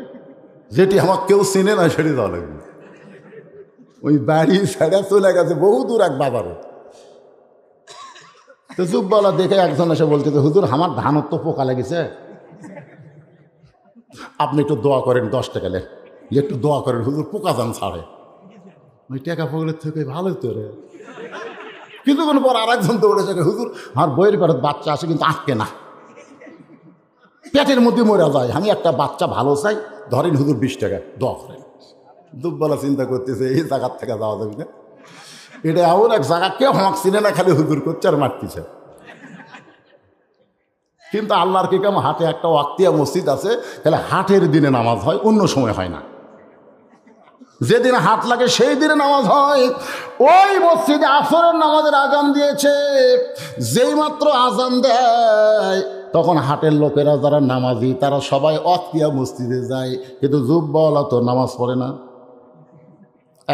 যেটি আমার কেউ চিনে না সেটি যাওয়া লাগবে। ওই বাড়ি ছেড়ে চলে গেছে বহু দূর এক বাজারে। তো জুব্বালা দেখে একজন এসে বলতেছে, হুজুর আমার ধানত তো পোকা লেগেছে, আপনি একটু দোয়া করেন, 10 টাকা লেন, একটু দোয়া করেন হুজুর, পোকা যান ছাড়ে। ওই টাকা পকেটের থেকে ভালোই তো রে। কিছুক্ষণ পর আর একজন দৌড়েছে, হুজুর আমার বইয়ের পেটে বাচ্চা আসে কিন্তু আটকে না, পেটের মধ্যে মরে যায়, আমি একটা বাচ্চা ভালো চাই, ধরেন হুজুর 20 টাকা দোয়া করেন। দুব্বালা চিন্তা করতেছে এই জায়গার থেকে যাওয়া যাবে না, এটা এমন এক জায়গা কেউ আমাকে চিনে না, খালি হুজুর করছে আর মারতেছে। কিন্তু আল্লাহর কি কাম, হাটে একটা ওয়াক্তিয়া মসজিদ আছে, তাহলে হাটের দিনে নামাজ হয়, অন্য সময় হয় না। যেদিন হাট লাগে সেই দিনে নামাজ হয়। ওই মসজিদে আসরের নামাজের আজান দিয়েছে, যেই মাত্র আজান দেয় তখন হাটের লোকেরা যারা নামাজি তারা সবাই ওয়াক্তিয়া মসজিদে যায়, কিন্তু জুব্বাওয়ালা তো নামাজ পড়ে না।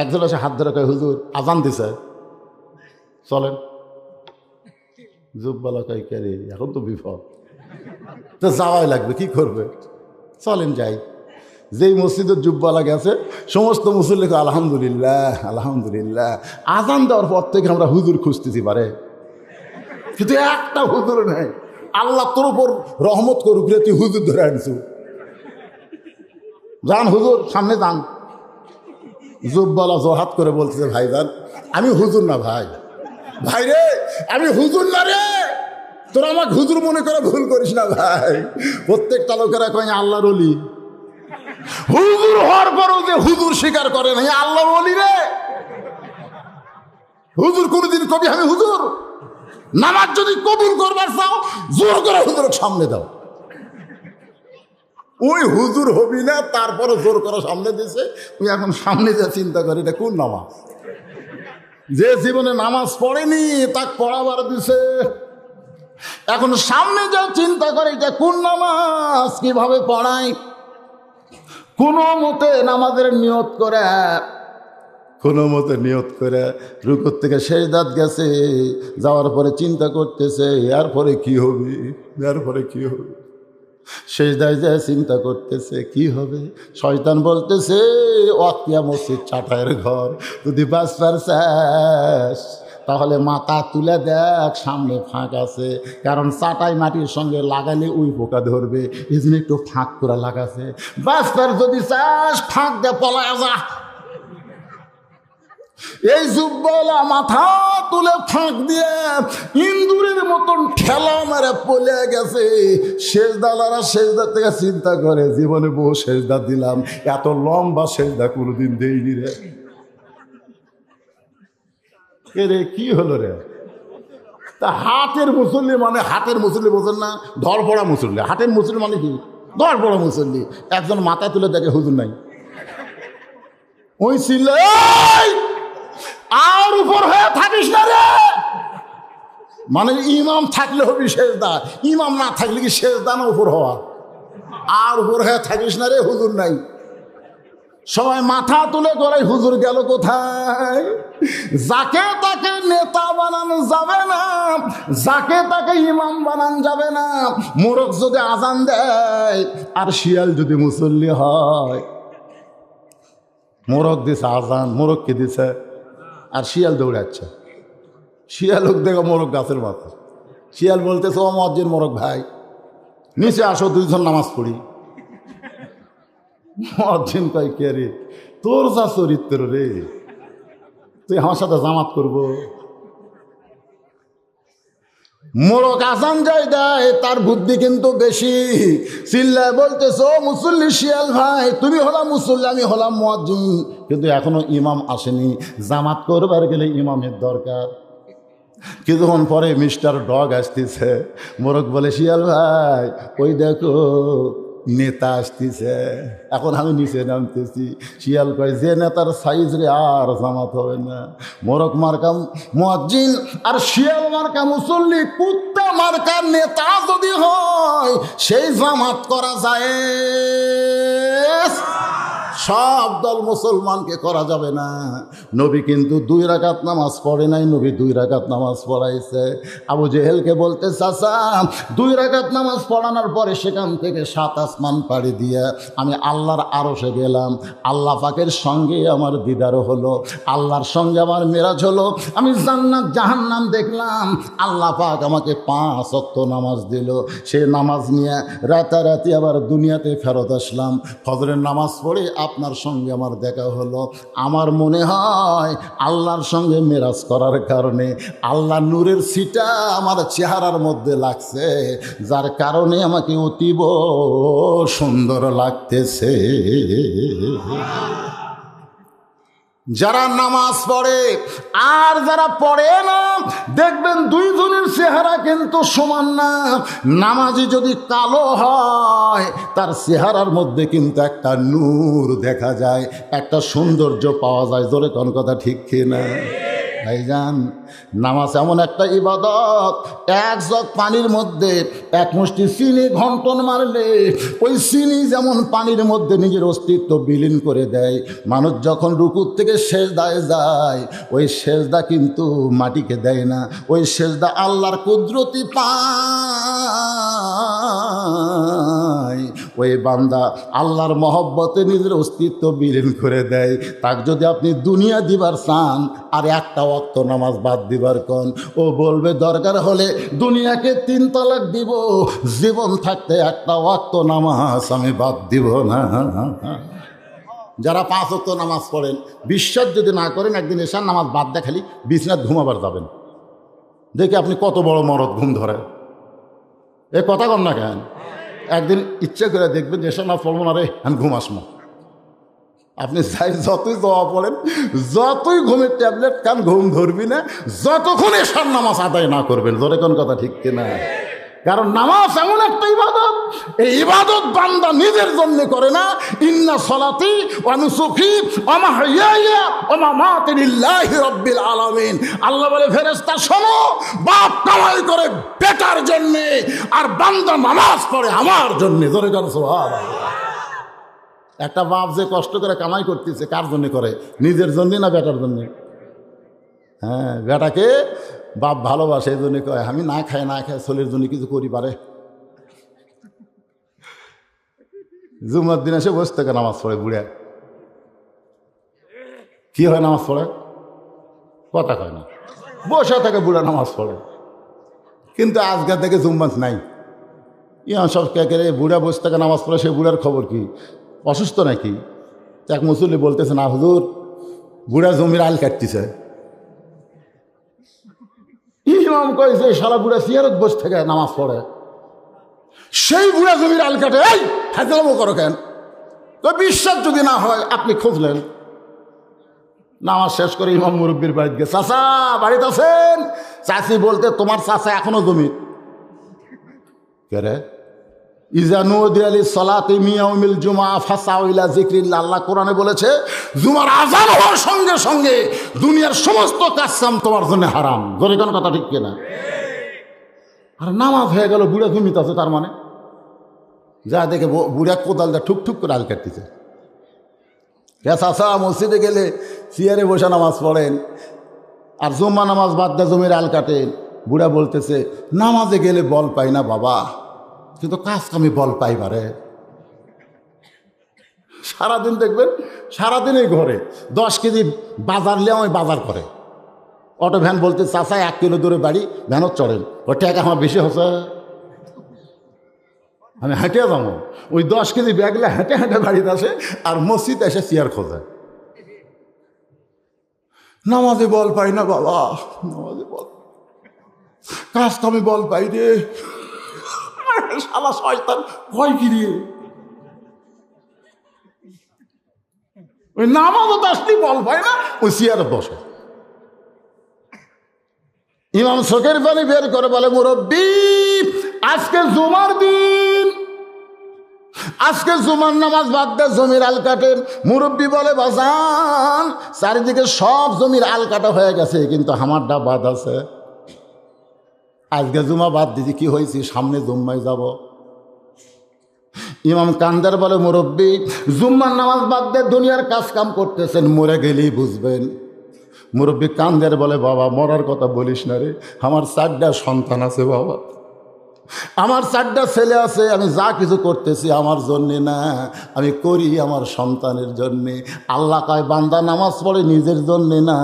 একজন এসে হাত ধরে কয়, হুজুর আজান দিছে, চলেন। জুব্বাওয়ালা কয়, কে রে, এখন তো বিপদ, তো যাওয়াই লাগবে, কি করবে, চলেন যাই। যেই মসজিদের জুব্বাওয়ালা গেছে, সমস্ত মুসল্লি আলহামদুলিল্লাহ আলহামদুলিল্লাহ। আজান দেওয়ার পর থেকে আমরা হুজুর খুঁজতেছি পারে, কিন্তু একটা হুজুর নেই। আল্লাহ তোর উপর রহমত করুক রে, তুই হুজুর ধরে আনছু, যান হুজুর সামনে যান। জুব্বাওয়ালা জোরহাত করে বলতেছে, ভাই যান আমি হুজুর না, ভাই ভাই রে আমি হুজুর না রে, তোরা আমাকে হুজুর মনে করে ভুল করিস না ভাই। প্রত্যেকটা লোকেরা কয় আল্লাহর ওলি, হুজুর হওয়ার পরও যে হুজুর স্বীকার করে না, আল্লাহর ওলি রে। হুজুর কোনদিন কবি আমি হুজুর? নামাজ যদি কবুল করবার চাও জোর করে হুজুরের সামনে দাও। ওই হুজুর হবি না, তারপরে জোর করে সামনে দিছে। তুই এখন সামনে যা চিন্তা করি এটা কোন নামাজ? যে জীবনে নামাজ পড়েনি তাকে পড়াবার দিছে, এখন সামনে যা চিন্তা করে এটা কোন নামাজ, কিভাবে পড়াই। কোনো মতে নামাজের নিয়ত করে, কোনো মতে নিয়ত করে রুকুর থেকে সেজদাত গেছে, যাওয়ার পরে চিন্তা করতেছে এরপরে কি হবে, এরপরে কি হবে। সেজদায় যায় চিন্তা করতেছে কি হবে। শয়তান বলতেছে ওয়াক্তিয়া মসজিদ চাটাইয়ের ঘর, যদি বাঁচবার চাস তাহলে মাথা তুলে দেখ, সামনে ফাঁক আছে, কারণ চাটাই মাটির সঙ্গে লাগালে ওই পোকা ধরবে, এই জন্য একটু ফাঁক করে লাগাছে। বাঁচবার যদি চাস ফাঁক দে, পলায় যা। এই জুব্বাওয়ালা মাথা তুলে ফাঁক দিয়ে ইন্দুরের মতন ঠেলা মেরে পলে গেছে। সেজদালারা সেজদা থেকে চিন্তা করে জীবনে বহু সেজদা দিলাম, এত লম্বা সেজদা কোনোদিন দেইনি রে। রে কি হলো রে? তা হাটের মুসল্লি মানে, হাটের মুসল্লি বোঝেন না, ধরপড়া মুসল্লি। হাটের মুসল্লি মানে কি? ধরপড়া মুসল্লি। একজন মাথা তুলে দেখে হুজুর নাই, ওই ছিল আর উপর হয়ে থাকিস না রে, মানে ইমাম থাকলে হবি সেজদা, ইমাম না থাকলে কি সেজদা না উপর হওয়া? আর উপর হয়ে থাকিস না রে, হুজুর নাই। সবাই মাথা তুলে করে হুজুর গেল কোথায়? যাকে তাকে নেতা বানানো যাবে না, যাকে তাকে ইমাম বানানো যাবে না। মোরগ যদি আজান দেয় আর শিয়াল যদি মুসল্লি হয়, মোরগ দিছে আজান, মোরগকে দিছে আর শিয়াল দৌড়াচ্ছে। শিয়াল হোক দেখো মোরগ গাছের মাথা, শিয়াল বলতেছে ও মজ্জের মোরগ ভাই নিচে আসো, 2 জন নামাজ পড়ি। মজ্জিন কয় কে রে, তোর যা চরিত্র রে, তুই আমার সাথে জামাত করবো? মোরগ আজান যায় দেয়, তার বুদ্ধি কিন্তু বেশি। চিল্লায় বলতেছ ও মুসল্লি শিয়াল ভাই, তুমি হলা মুসল্লি, আমি হলাম মুয়াজ্জিন, কিন্তু এখনো ইমাম আসেনি, জামাত করবার গেলে ইমামের দরকার। কিছুক্ষণ পরে মিস্টার ডগ আসতেছে। মোরগ বলে শিয়াল ভাই ওই দেখো নেতা আসতেছে, এখন আমি নিচে নামতেছি। শিয়াল কয় যে নেতার সাইজ রে আর জামাত হবে না। মোরক মার্কা মুয়াজ্জিন আর শিয়াল মার্কা মুসল্লি, কুত্তা মার্কা নেতা যদি হয় সেই জামাত করা যায়। সব দল মুসলমানকে করা যাবে না। নবী কিন্তু 2 রাকাত নামাজ পড়ে নাই, নবী 2 রাকাত নামাজ পড়াইছে। আবু জেহেলকে বলতে চাচা 2 রাকাত নামাজ পড়ানোর পরে সেখান থেকে 7 আসমান পাড়ি দিয়ে আমি আল্লাহর আরশে গেলাম, আল্লাহ পাকের সঙ্গে আমার দিদারও হলো, আল্লাহর সঙ্গে আমার মেরাজ হলো, আমি জান্নাত জাহান্নাম দেখলাম। আল্লাহ পাক আমাকে 5 ওয়াক্ত নামাজ দিল। সে নামাজ নিয়ে রাতারাতি আবার দুনিয়াতে ফেরত আসলাম। ফজরের নামাজ পড়ে আপনার সঙ্গে আমার দেখা হলো। আমার মনে হয় আল্লাহর সঙ্গে মেরাজ করার কারণে আল্লাহ নূরের ছিটা আমার চেহারার মধ্যে লাগছে, যার কারণে আমাকে অতীব সুন্দর লাগতেছে। যারা নামাজ পড়ে আর যারা পড়ে না, দেখবেন 2 জনের চেহারা কিন্তু সমান না। নামাজি যদি কালো হয় তার চেহারার মধ্যে কিন্তু একটা নূর দেখা যায়, একটা সৌন্দর্য পাওয়া যায়। জোরে কোন কথা ঠিক কি না ভাইজান? নামাজ এমন একটা ইবাদত, 1 জগ পানির মধ্যে 1 মুষ্টি চিনি ঘন্টন মারলে ওই চিনি যেমন পানির মধ্যে নিজের অস্তিত্ব বিলীন করে দেয়, মানুষ যখন রুকুর থেকে সেজদায় যায় ওই সেজদা কিন্তু মাটিকে দেয় না, ওই সেজদা আল্লাহর কুদরতি পায়। ওই বান্দা আল্লাহর মহব্বতে নিজের অস্তিত্ব বিলীন করে দেয়। তাক যদি আপনি দুনিয়া দিবার চান আর একটা ওয়াক্ত নামাজ বাদ দিবার কোন, ও বলবে দরকার হলে দুনিয়াকে 3 তালাক দিব, জীবন থাকতে একটা ওয়াক্ত নামাজ আমি বাদ দিব না। যারা 5 ওয়াক্ত নামাজ পড়েন, বিশ্বাস যদি না করেন, একদিন এশার নামাজ বাদ দিয়ে খালি বিছনাত ঘুমাবার যাবেন, দেখে আপনি কত বড় মরদ ঘুম ধরে। এ কথা কন না কেন? একদিন ইচ্ছা করে দেখবেন যে এশার নামাজ পড়বো না রে, আমি ঘুম আসবো। আপনি চাই যতই দোয়া পড়েন, যতই ঘুমের ট্যাবলেট খান, ঘুম ধরবি না যতক্ষণ এশার নামাজ আদায় না করবেন। জোরে কোন কথা ঠিক কিনা? কারণ নামাজ এমন একটা ইবাদত, এই ইবাদত বান্দা নিজের জন্য করে না। ইন্না সলাতি ওয়া নুসুকি ওয়া মাহইয়ায়া ওয়া মামাতি লিল্লাহি রাব্বিল আলামিন। আল্লাহ বলে ফেরেশতা শোনো, বাপ কামাই করে বেটার জন্য, আর বান্দা নামাজ পড়ে আমার জন্য। জোরে কোন সুবহানাল্লাহ। একটা বাপ যে কষ্ট করে কামাই করতেছে কার জন্য করে? নিজের জন্য না বেটার জন্য? হ্যাঁ, বেটাকে বাপ ভালোবাসে, এই জন্য কয় আমি না খাই ছেলের জন্য কিছু করি পারে। জুমার দিন এসে বসে থেকে নামাজ পড়ে বুড়ে, কি হয় নামাজ পড়ে? কথা কয় না, বসে থেকে বুড়া নামাজ পড়ে। কিন্তু আজকাল থেকে জুম্মাত নাই, ইয়া সব কে বুড়া বসে থেকে নামাজ পড়ে। সে বুড়ার খবর কি? অসুস্থ নাকি? এক মুসল্লি বলতেছে না হুজুর, বুড়া জমির আল কাটতেছে। ইমাম কয়েছে সারা বুড়া সিয়ারত বসে থেকে নামাজ পড়ে, সেই বুড়া জমির আল কাটে। এই হাজারো করো কেন? তো বিশ্বাস যদি না হয় আপনি খুঁজলেন। নামাজ শেষ করে ইমাম মুরব্বীর বাড়িতে গিয়ে, চাচা বাড়িতে আছেন? চাচি বলতে তোমার চাচা এখনো জমি। কে রে? আল্লাহ কোরআনে বলেছে জুমার আযান হওয়ার সঙ্গে সঙ্গে দুনিয়ার সমস্ত কাজ তোমার জন্য হারাম। জোরে কোন কথা ঠিক কিনা? আর নামাজ হয়ে গেল, বুড়া ঘুমিতে আছে, তার মানে যা দেখে বুড়া কোদাল দা ঠুক করে আল কাটতেছে। চাচা মসজিদে গেলে চেয়ারে বসে নামাজ পড়েন, আর জুম্মা নামাজ বাদ দিয়ে জমির আল কাটেন। বুড়া বলতেছে নামাজে গেলে বল পাই না বাবা, কিন্তু কাজ কামে বল পাইবারে। সারাদিন দেখবেন, সারাদিন এই ঘরে 10 কেজি বাজার লিয়ে আমি বাজার করে। অটো ভ্যান বলতে চাচা 1 কিলো দূরে বাড়ি, ভ্যানত চড়েন, ও টাকা আমার বেশি হচ্ছে, আমি হেঁটে যাবো। ওই 10 কেজি ব্যাগলে হেঁটে হেঁটে বাড়িতে আসে, আর মসজিদ এসে চেয়ার খোঁজে। নামাজে বল পাই না বাবা, নামাজে বল, কাজ কামে বল পাই রে। শালা শয়তান ভয় ফিরিয়ে ওই নামাজও তো আসলেই বল পায় না, ওই চেয়ারে বসে। ইমাম চোখের পানি বের করে বলে মুরব্বি, আজকে জুমার দিন, আজকে জুমার নামাজ বাদ দিয়ে জমির আল কাটেন। মুরব্বী বলে বাজান চারিদিকে সব জমির আল কাটা হয়ে গেছে, কিন্তু আমারটা বাদ আছে। আজকে জুমা বাদ দিদি কি হয়েছে, সামনে জুম্মায় যাব। ইমাম কান্দার বলে মুরব্বী জুম্মার নামাজ বাদ দিয়ে দুনিয়ার কাজ কাম করতেছেন, মরে গেলেই বুঝবেন। মুরব্বী কান্দার বলে বাবা মরার কথা বলিস না রে, আমার 4টা সন্তান আছে বাবা, আমার 4টা ছেলে আছে। আমি যা কিছু করতেছি আমার জন্যে না, আমি করি আমার সন্তানের জন্যে। আল্লাহ কয় বান্দা নামাজ পড়ে নিজের জন্যে না,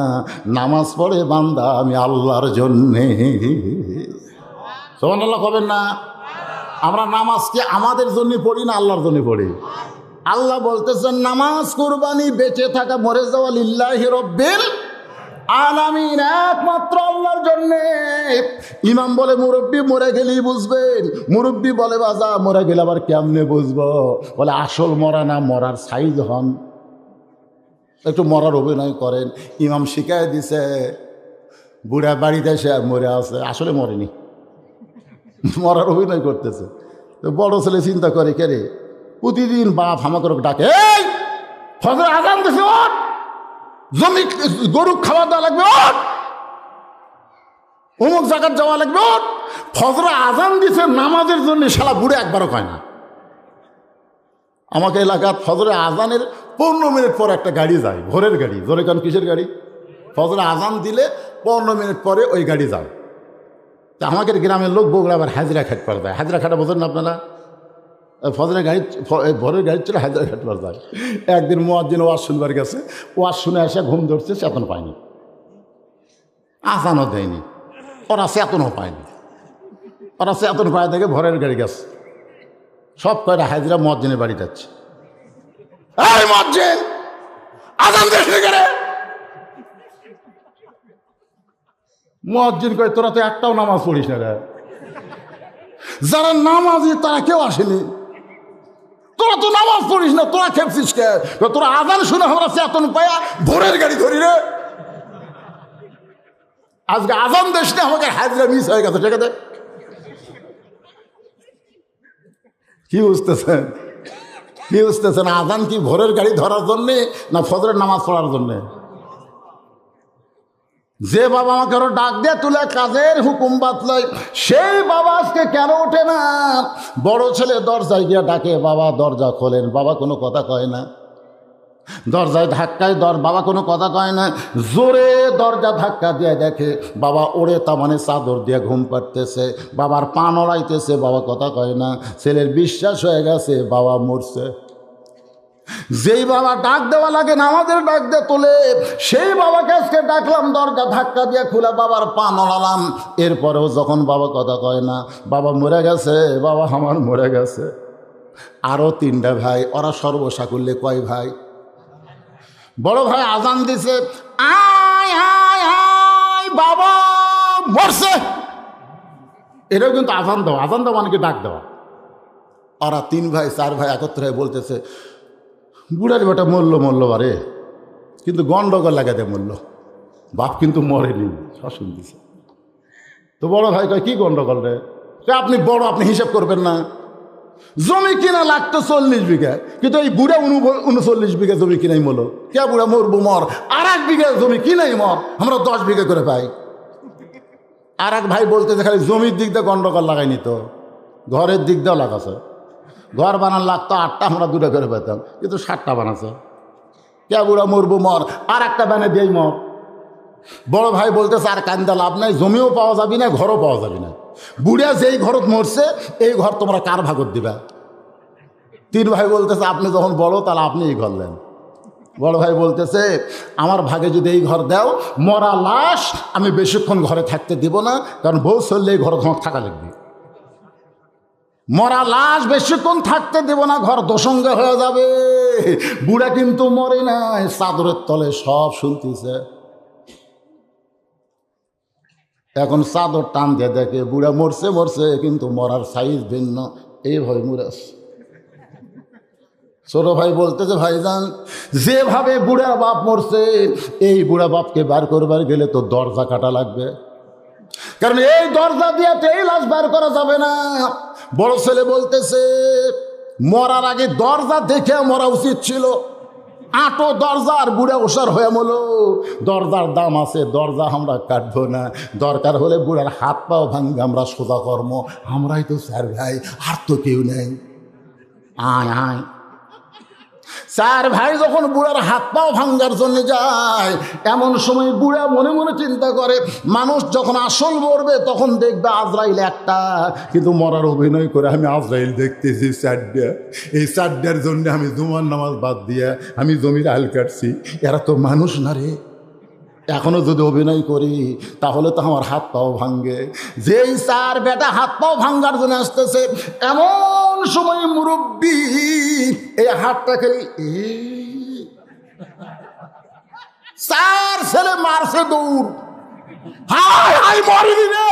নামাজ পড়ে বান্দা আমি আল্লাহর জন্যে। সুবহানাল্লাহ কবেন না? আমরা নামাজ কি আমাদের জন্য পড়ি না আল্লাহর জন্য পড়ি? আল্লাহ বলতেছেন নামাজ কুরবানি বেঁচে থাকা মরে যাওয়া লিল্লাহি রাব্বিল আলামিন, একমাত্র আল্লাহর জন্যে। ইমাম বলে মুরব্বী মরে গেলেই বুঝবেন। মুরব্বী বলে বাজা মরে গেলে আবার কেমনে বুঝবো? বলে আসল মরা না, মরার সাইজ হন, একটু মরার অভিনয় করেন। ইমাম শিখায় দিছে, বুড়া বাড়িতে এসে মরে আছে, আসলে মরেনি, মরার অভিনয় করতেছে। তো বড় ছেলে চিন্তা করে কে রে, প্রতিদিন বাপ আমাকে ডাকে, এই ফজর আজান দিছে, ওঠ, জমি গরু খাওয়া দেওয়া লাগবে, ওঠ, অমুক জায়গায় যাওয়া লাগবে, ওঠ। ফজর আজান দিছে নামাজের জন্য, শালা বুড়ে একবারও কয় না। আমাকে এলাকার ফজরে আজানের 15 মিনিট পর একটা গাড়ি যায়, ভোরের গাড়ি। জোরে কান কিসের গাড়ি? ফজরে আজান দিলে 15 মিনিট পরে ওই গাড়ি যায়। তা আমাদের গ্রামের লোক বগুড়া আবার হাজরা খাট পার যায়। হাজরা খাটা বোঝেন না আপনারা? ফজরের গাড়ি, ভোরের গাড়ি ছিল, হাজরা খাট পার যায়। একদিন মুয়াজ্জিন ওয়াজ শুনবার গেছে, ওয়াজ শুনে এসে ঘুম ধরছে, চেতন পায়নি, আজানও দেয়নি, ওরা চেতনও পায়নি। ওরা চেতন পায় দেখে ভোরের গাড়ি গেছে, সব কয়টা হাজরা মুয়াজ্জিনের বাড়ি যাচ্ছে। এই মুয়াজ্জিন আজান দিস নি কেন? মুয়াজ্জিন কয় তোরা তো একটাও নামাজ পড়িস না রে, যারা নামাজি তারা কেউ আসেনি, তোরা তো নামাজ পড়িস না, তোরা খেপছিস কে? তোরা আজান শুনে আমরা চেতন পায়া ভোরের গাড়ি ধরি রে। আজকে আজান দেশ না, আমাকে হাজরা মিস হয়ে গেছে, ঠিক আছে? কি বুঝতেছেন? কি বুঝতেছেন? আজান কি ভোরের গাড়ি ধরার জন্যে না ফজরের নামাজ পড়ার জন্যে? যে বাবা আমাকে আরো ডাক দিয়ে তুলে কাজের হুকুম বাতলাই, সেই বাবা আজকে কেন ওঠে না? বড় ছেলে দরজায় গিয়ে ডাকে, বাবা দরজা খোলেন, বাবা কোনো কথা কয় না। দরজায় ধাক্কায় বাবা কোনো কথা কয় না। জোরে দরজা ধাক্কা দিয়ে দেখে বাবা ওড়ে, তা মানে চাদর দিয়ে ঘুম পাড়তেছে, বাবার পা নড়াইতেছে, বাবা কথা কয় না। ছেলের বিশ্বাস হয়ে গেছে বাবা মরছে। যেই বাবা ডাক দেওয়া লাগে না, আমাদের ডাক দিয়ে তোলে, সেই বাবাকে আজকে ডাকলাম, দরজা ধাক্কা দিয়ে খুলে বাবার পা নড়ালাম। এরপরেও যখন বাবা কথা কয় না, বাবা মরে গেছে, বাবা আমার মরে গেছে। আরও 3টা ভাই, ওরা সর্বসাকুল্যে কয় ভাই? বড় ভাই আজান দিছে, আয় আয় আয় বাবা মরছে। এটাও কিন্তু আজান দেওয়া, আজান দেওয়া মানে কি ডাক দেওয়া। ওরা 3 ভাই 4 ভাই একত্রে হয়ে বলতেছে, বুড়ার বেটা মরলো মরলো বারে, কিন্তু গন্ডগোল লাগাতে মরলো, বাপ কিন্তু মরেনি, শাসন দিছে। তো বড় ভাই কয় কি গন্ডগোল রে? আপনি বড়, আপনি হিসাব করবেন না? জমি কিনা লাগতো 40 বিঘা, কিন্তু এই বুড়া 39 বিঘা জমি কিনাই মরলো। কে বুড়া মরবো মর, আর 1 বিঘা জমি কিনাই মর, আমরা 10 বিঘা করে পাই। আর এক ভাই বলতেছে খালি জমির দিক দিয়ে গন্ডগোল লাগাইনি, তো ঘরের দিক দিয়েও লাগাছে। ঘর বানান লাগতো 8টা, আমরা 2টা করে পেতাম, কিন্তু 7টা বানাচ্ছে। কে বুড়া মরবো মর, আর একটা বানে দিয়েই মর। বড় ভাই বলতেছে আর কান্দা লাভ নাই, জমিও পাওয়া যাবি না, ঘরও পাওয়া যাবি না। বুড়া যেই ঘরত মরছে এই ঘর তোমরা কার ভাগত দিবা? 3 ভাই বলতেছে আপনি যখন বড় তাহলে আপনি এই ঘর দেন। বড় ভাই বলতেছে আমার ভাগে যদি এই ঘর দাও, মরা লাশ আমি বেশিক্ষণ ঘরে থাকতে দিব না, কারণ বউ চললে এই ঘর থাকা লাগবে। মরা লাশ বেশিক্ষণ থাকতে দেব না, ঘর দোসঙ্গে হয়ে যাবে। বুড়া কিন্তু মরে নাই, চাদরের তলে সব শুনতেছে। এখন চাদর টান দিয়ে দেখে বুড়া মরছে মরছে, কিন্তু মরার সাইজ ভিন্ন, এইভাবে মরেছে। ছোট ভাই বলতেছে ভাইজান যেভাবে বুড়া বাপ মরছে, এই বুড়া বাপকে বার করবার গেলে তো দরজা কাটা লাগবে, কারণ এই দরজা দিয়ে তো এই লাশ বার করা যাবে না। বড় ছেলে বলতেছে মরার আগে দরজা দেখে মরা উচিত ছিল। আটো দরজার বুড়া ওষার হয়ে মলো, দরজার দাম আছে, দরজা আমরা কাটবো না, দরকার হলে বুড়ার হাত পাও ভাঙ্গে আমরা সোজা কর্ম, আমরাই তো স্যার ভাই, আর তো কেউ নেই। আয় আয় চার ভাই যখন বুড়ার হাত পাও ভাঙ্গার জন্য যায়, এমন সময় বুড়া মনে মনে চিন্তা করে মানুষ যখন আসল মরবে তখন দেখবে আজরাইল একটা, কিন্তু মরার অভিনয় করে আমি আজরাইল দেখতেছি চারটা, এই চারটার জন্য আমি জুমার নামাজ বাদ দিয়া আমি জমির আল কাটছি, এরা তো মানুষ না রে। এখনো যদি অভিনয় করি তাহলে তো আমার হাত পাও ভাঙ্গে। যেই চার বেটা হাত পাও ভাঙ্গার জন্য আসতেছে, এমন সময় মুরব্বী এই হাতটা খেলি চার ছেলে মারছে দৌড়, হাই হাই মরিনি রে।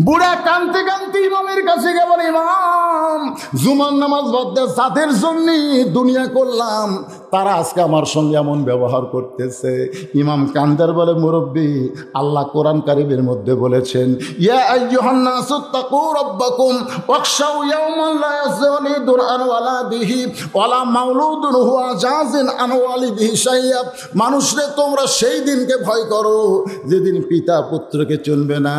বুড়া কানতে কানতে ইমামের কাছে গেল, ইমাম জুমার নামাজ বাদ দিয়ে যাদের জন্য দুনিয়া করলাম তারা আজকে আমার সঙ্গে এমন ব্যবহার করতেছে। ইমাম কান্দার বলে, মুরব্বী আল্লাহ কোরআন কারীমের মধ্যে বলেছেন, ইয়া আইয়ুহান নাসু তাকু রাব্বাকুম ওয়াখশাউ ইয়াওমান লা ইয়াজলিদুন আন ওয়ালাদিহি ওয়ালা মাউলুদুন হুয়া জাযিন আন ওয়ালিদিহি শাইয়া। মানুষরে তোমরা সেই দিনকে ভয় করো যেদিন পিতা পুত্রকে চিনবে না,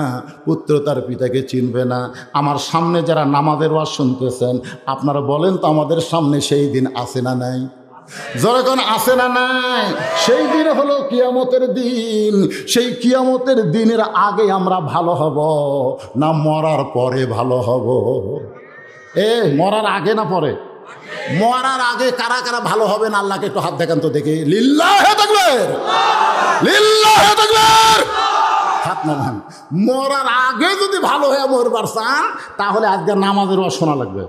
পুত্র তার পিতাকে চিনবে না। আমার সামনে যারা নামাজের ওয়াজ শুনতেছেন আপনারা বলেন তো, আমাদের সামনে সেই দিন আছে না নাই? যখন আসে না নাই, সেই দিন হলো কিয়ামতের দিন। সেই কিয়ামতের দিনের আগে আমরা ভালো হব না মরার পরে ভালো হব? মরার আগে না পরে? মরার আগে কারা কারা ভালো হবেন আল্লাহকে একটু হাত দেখান তো দেখি। লিল্লাহে তাকবীর, লিল্লাহে তাকবীর। হাত নামান। মরার আগে যদি ভালো হয়ে মরবার চান তাহলে আজকে নামাজের ওয়াজ শোনা লাগবে,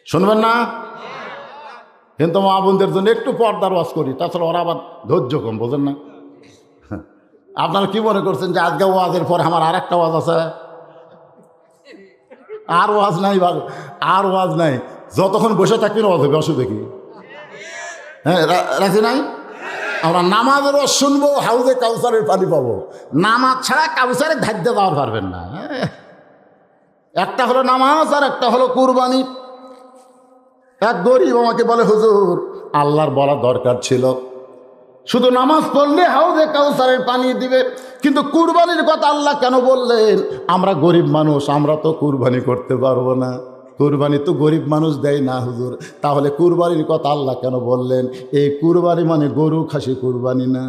শুনবেন না? কিন্তু মা বোনদের জন্য একটু পর্দার ওয়াজ করি, তাছাড়া ওরা আবার ধৈর্য কম, বোঝেন না? আপনারা কি মনে করছেন যে আজকে ওয়াজের পর আমার আর একটা ওয়াজ আছে? আর ওয়াজ নাই, আর ওয়াজ নাই, যতক্ষণ বসে থাকবেন ওয়াজ হবে, অসুবিধা কি? হ্যাঁ রাখি নাই? আমরা নামাজের ওয়াজ শুনবো, হাউজে কাউসারের পানি পাবো। নামাজ ছাড়া কাউসারের ধার্য দেওয়ার পারবেন না। একটা হলো নামাজ আর একটা হলো কুরবানি। এক গরিব আমাকে বলে, হুজুর আল্লাহর বলা দরকার ছিল, শুধু নামাজ পড়লে হাউজে কাউসারের পানি দিবে, কিন্তু কুরবানির কথা আল্লাহ কেন বললেন? আমরা গরিব মানুষ, আমরা তো কুরবানি করতে পারবো না, কুরবানি তো গরিব মানুষ দেয় না হুজুর, তাহলে কুরবানির কথা আল্লাহ কেন বললেন? এই কুরবানি মানে গরু খাসি কুরবানি না।